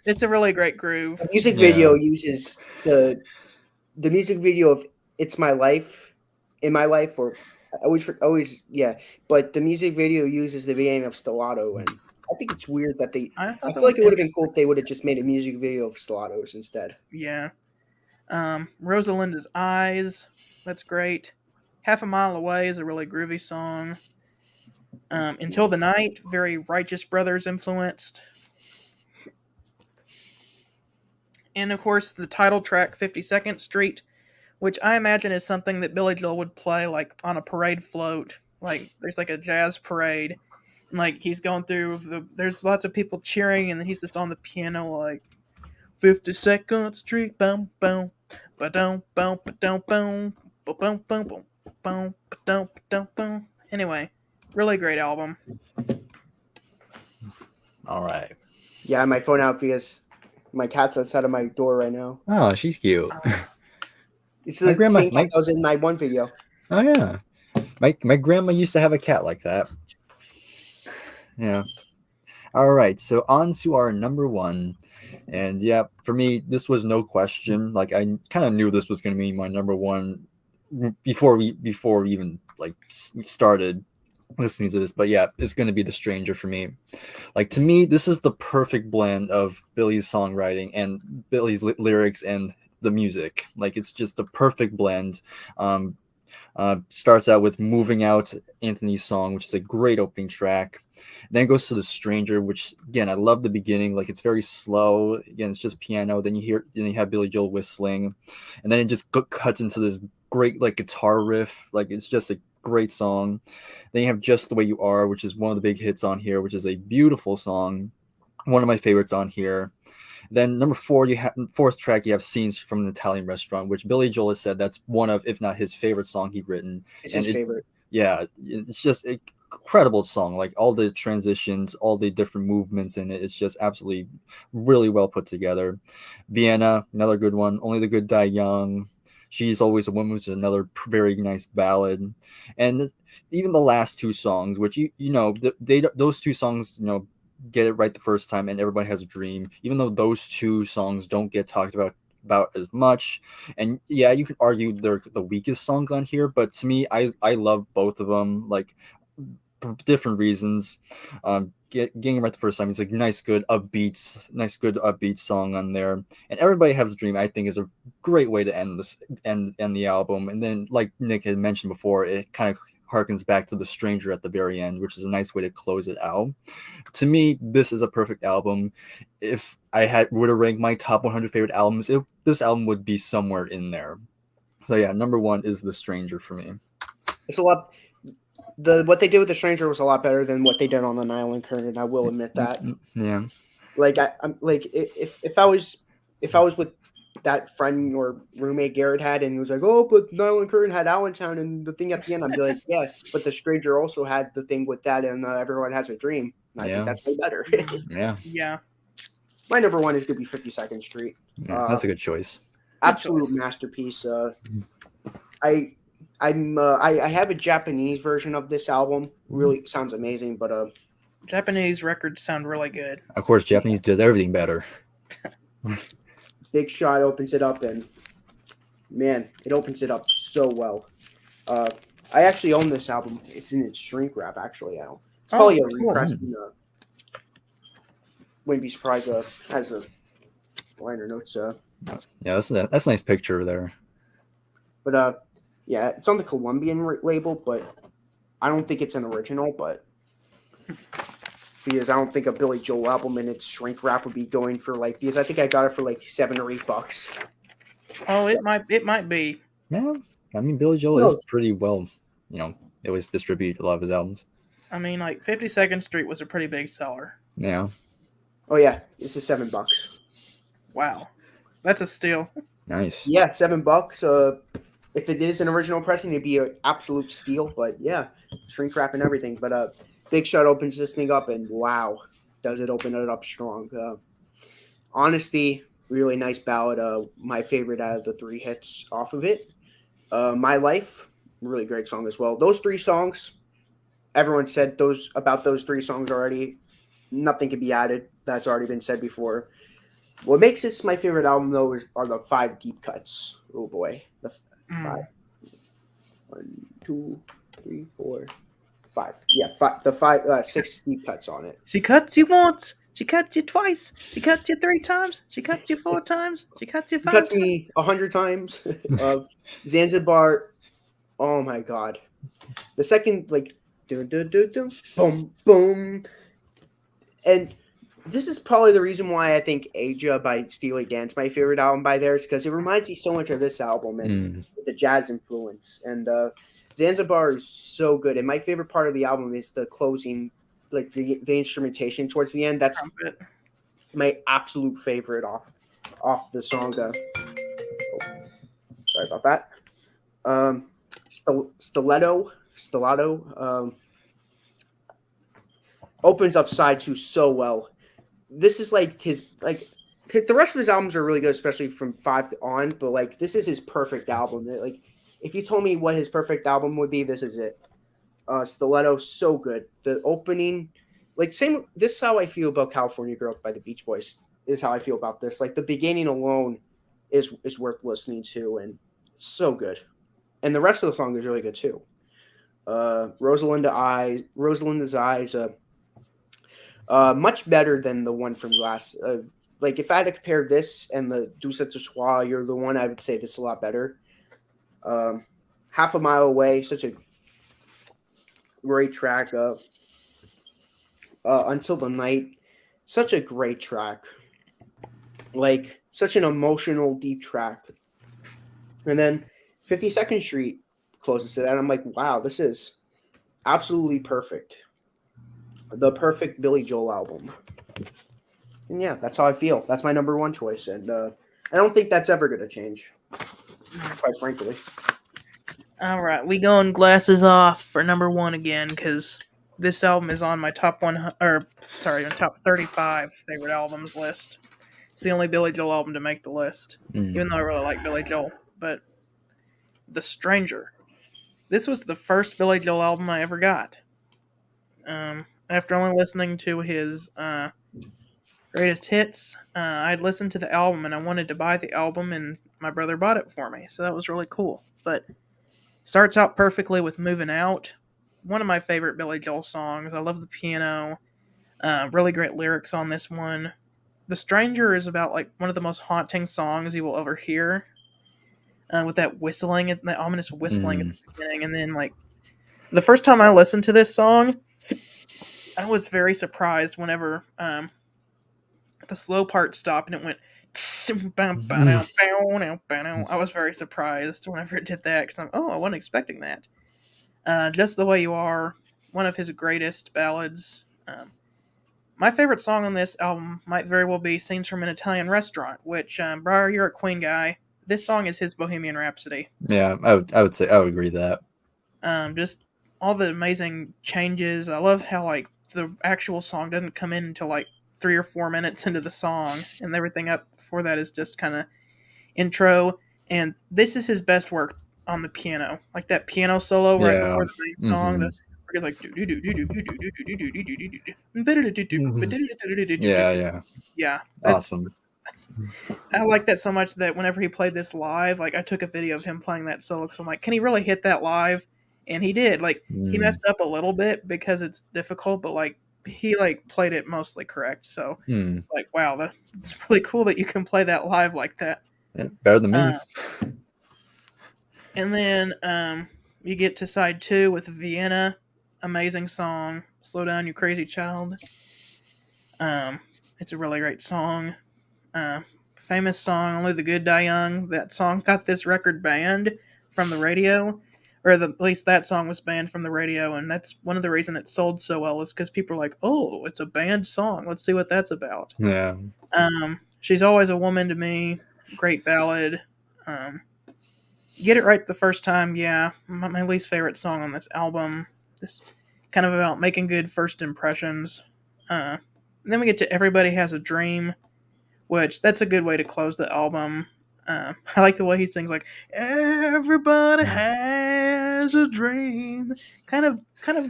It's a really great groove. The music video uses the music video of It's My Life, In My Life, or always, yeah. But the music video uses the beginning of Stellato, and I think it's weird that they. I I thought that feel was like it would have been cool interesting. if they would have just made a music video of Stellatos instead. Yeah. Rosalinda's Eyes. That's great. Half a Mile Away is a really groovy song. Until the Night, very Righteous Brothers influenced. And of course, the title track, 52nd Street, which I imagine is something that Billy Joel would play like on a parade float. Like there's like a jazz parade. And, like he's going through there's lots of people cheering, and then he's just on the piano like 52nd Street, boom, boom, ba dum, boom, ba dum, boom, ba boom, boom, boom, boom, ba dum, boom. Anyway, really great album. All right. Yeah, my phone out because my cat's outside of my door right now. Oh, she's cute. It's My the grandma- same cat that was in my one video. Oh yeah. My grandma used to have a cat like that. Yeah. All right. So on to our number one. And yeah, for me, this was no question. Like I kind of knew this was going to be my number one before we even like started listening to this. But yeah, it's going to be The Stranger for me. Like to me, this is the perfect blend of Billy's songwriting and Billy's lyrics and the music. Like it's just the perfect blend. Starts out with Moving Out, Anthony's song, which is a great opening track. Then it goes to The Stranger, which again I love the beginning. Like it's very slow. Again, it's just piano. Then you have Billy Joel whistling, and then it just cuts into this great like guitar riff. Like it's just a great song. Then you have Just the Way You Are, which is one of the big hits on here, which is a beautiful song, one of my favorites on here. Then number fourth track, you have Scenes from an Italian Restaurant, which Billy Joel has said that's one of, if not his favorite song he'd written. It's his favorite. Yeah, it's just an incredible song. Like all the transitions, all the different movements in it. It's just absolutely really well put together. Vienna, another good one. Only the Good Die Young. She's Always a Woman, which is another very nice ballad. And even the last two songs, which those two songs, get it right the first time, and Everybody Has a Dream, even though those two songs don't get talked about as much. And yeah, you can argue they're the weakest songs on here, but to me, I love both of them, like for different reasons. Getting it right the first time is like nice good upbeat song on there. And Everybody Has a Dream, I think, is a great way to end the album. And then, like Nick had mentioned before, it kind of harkens back to The Stranger at the very end, which is a nice way to close it out. To me, this is a perfect album. If I would have ranked my top 100 favorite albums, this album would be somewhere in there. So yeah, number one is The Stranger for me. It's a lot. What they did with The Stranger was a lot better than what they did on the Nylon Curtain. I will admit that. Yeah. Like I'm like if I was with that friend or roommate Garrett had, and he was like, "Oh, but Nylon Curtain had Allentown and the thing at the end," I'd be like, "Yeah, but The Stranger also had the thing with that, and Everyone Has a Dream." And I think that's way better. Yeah. Yeah. My number one is gonna be 52nd Street. Yeah, that's a good choice. Absolute masterpiece. I have a Japanese version of this album. Really sounds amazing, but Japanese records sound really good. Of course, Japanese does everything better. Big Shot opens it up, and man, it opens it up so well. I actually own this album. It's in its shrink wrap, actually. It's probably a repress. Wouldn't be surprised. Has a liner notes. Yeah, that's a nice picture there. But yeah, it's on the Colombian label, but I don't think it's an original. But because I don't think a Billy Joel album in its shrink wrap would be going for because I think I got it for $7 or $8. Oh, it might be. Yeah, I mean Billy Joel is pretty well, it was distributed a lot of his albums. I mean, 52nd Street was a pretty big seller. Yeah. Oh yeah, this is $7. Wow, that's a steal. Nice. Yeah, $7. If it is an original pressing, it'd be an absolute steal. But yeah, shrink wrap and everything. But Big Shot opens this thing up, and wow, does it open it up strong. Honesty, really nice ballad. My favorite out of the three hits off of it. My Life, really great song as well. Those three songs, everyone said about those three songs already. Nothing can be added. That's already been said before. What makes this my favorite album, though, are the 5 deep cuts. Oh boy, the 5. 1, 2, 3, 4, 5. Yeah, six deep cuts on it. She cuts you once. She cuts you twice. She cuts you 3 times. She cuts you 4 times. She cuts you He 5 cuts times. me 100 times. Zanzibar. Oh my god. The second, like, dun, dun, dun, dun, boom, boom. And this is probably the reason why I think Aja by Steely Dan's my favorite album by theirs, because it reminds me so much of this album and the jazz influence. And Zanzibar is so good. And my favorite part of the album is the closing, like the instrumentation towards the end. That's Trumpet. my absolute favorite off the song. Sorry about that. Stiletto opens up side 2 so well. This is like his, like, the rest of his albums are really good, especially from 5 on, but like this is his perfect album. Like, if you told me what his perfect album would be, this is it. Stiletto, so good. The opening, like, same. This is how I feel about California Girls by the Beach Boys. Is how I feel about this. Like, the beginning alone is worth listening to, and so good. And the rest of the song is really good too. Rosalinda's Eyes, much better than the one from last. Like, if I had to compare this and the Doucette de Soie, You're the One, I would say this is a lot better. Half a Mile Away, such a great track. Until the Night, such a great track. Like, such an emotional, deep track. And then 52nd Street closes it out. I'm like, wow, this is absolutely perfect. The perfect Billy Joel album. And yeah, that's how I feel. That's my number 1 choice. And I don't think that's ever going to change, quite frankly. All right, we going glasses off for number 1 again, because this album is on my top 35 favorite albums list. It's the only Billy Joel album to make the list, even though I really like Billy Joel. But The Stranger. This was the first Billy Joel album I ever got. After only listening to his greatest hits, I'd listened to the album and I wanted to buy the album, and my brother bought it for me, so that was really cool. But starts out perfectly with Moving Out, one of my favorite Billy Joel songs. I love the piano. Really great lyrics on this one. The Stranger is about like one of the most haunting songs you will ever hear, with that whistling, that ominous whistling at the beginning, and then like the first time I listened to this song, I was very surprised whenever the slow part stopped and it went. I was very surprised whenever it did that, because I wasn't expecting that. Just the Way You Are, one of his greatest ballads. My favorite song on this album might very well be Scenes from an Italian Restaurant, which, Briar, you're a Queen guy. This song is his Bohemian Rhapsody. Yeah, I would say I would agree that. Just all the amazing changes. I love how like the actual song doesn't come in until like 3 or 4 minutes into the song, and everything up before that is just kind of intro. And this is his best work on the piano, like that piano solo right before the main song. The it's like yeah, awesome. I like that so much that whenever he played this live, like I took a video of him playing that solo because I'm like, can he really hit that live? And he did. Like he messed up a little bit because it's difficult, but like he like played it mostly correct. So it's like, wow, it's really cool that you can play that live like that. Yeah, better than me. And then you get to side 2 with Vienna. Amazing song. Slow Down, You Crazy Child. It's a really great song. Famous song, Only the Good Die Young. That song got this record banned from the radio, or at least that song was banned from the radio, and that's one of the reasons it sold so well, is because people are like, oh, it's a banned song. Let's see what that's about. Yeah. She's Always a Woman to Me. Great ballad. Get It Right the First Time, yeah. My least favorite song on this album. This kind of about making good first impressions. Then we get to Everybody Has a Dream, which that's a good way to close the album. I like the way he sings, like everybody has a dream. Kind of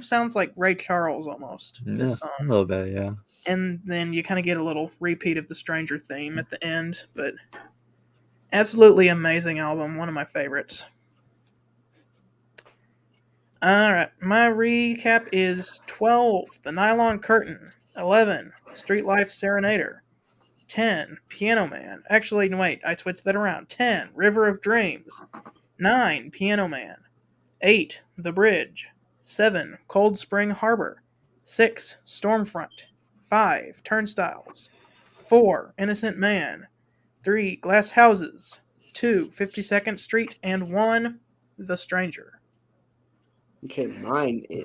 sounds like Ray Charles almost. This song, a little bit, yeah. And then you kind of get a little repeat of the Stranger theme at the end, but absolutely amazing album, one of my favorites. All right, my recap is 12, The Nylon Curtain, 11, Street Life Serenader, 10, Piano Man. Actually, no, wait, I switched that around. 10, River of Dreams, 9, Piano Man, 8, The Bridge, 7, Cold Spring Harbor, 6, Stormfront, 5, Turnstiles, 4, Innocent Man, 3, Glass Houses, 2, 52nd Street, and 1, The Stranger. Okay,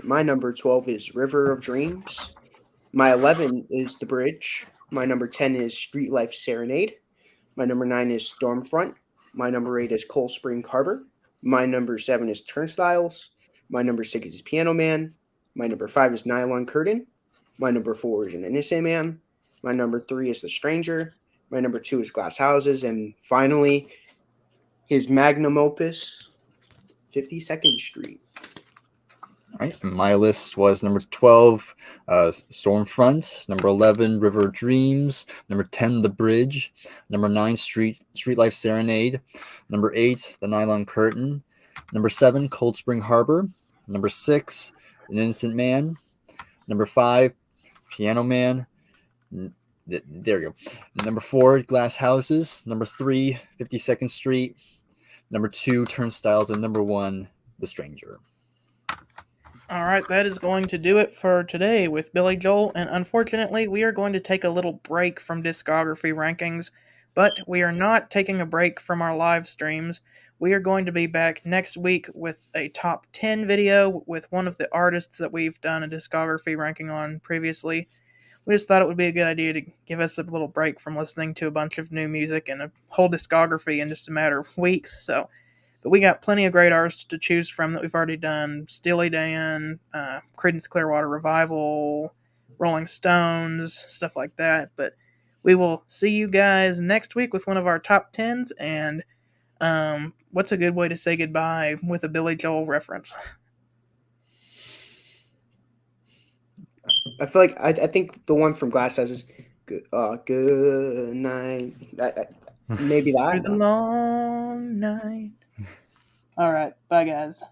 my number 12 is River of Dreams. My 11 is The Bridge. My number 10 is Street Life Serenade. My number 9 is Stormfront. My number 8 is Cold Spring Harbor. My number 7 is Turnstiles. My number 6 is Piano Man. My number 5 is Nylon Curtain. My number 4 is An Innocent Man. My number 3 is The Stranger. My number 2 is Glass Houses. And finally, his magnum opus, 52nd Street. All right, and my list was number 12, Stormfront, number 11, River Dreams, number 10, The Bridge, number 9, Street Life Serenade, number 8, The Nylon Curtain, number 7, Cold Spring Harbor, number 6, An Innocent Man, number 5, Piano Man. There you go. Number 4, Glass Houses, number 3, 52nd Street, number 2, Turnstiles, and number 1, The Stranger. All right, that is going to do it for today with Billy Joel, and unfortunately, we are going to take a little break from discography rankings, but we are not taking a break from our live streams. We are going to be back next week with a top 10 video with one of the artists that we've done a discography ranking on previously. We just thought it would be a good idea to give us a little break from listening to a bunch of new music and a whole discography in just a matter of weeks, so... But we got plenty of great artists to choose from that we've already done. Steely Dan, Creedence Clearwater Revival, Rolling Stones, stuff like that. But we will see you guys next week with one of our top 10s. And what's a good way to say goodbye with a Billy Joel reference? I feel like I think the one from Glass Houses, good night. Maybe Through that. the long night. All right. Bye, guys.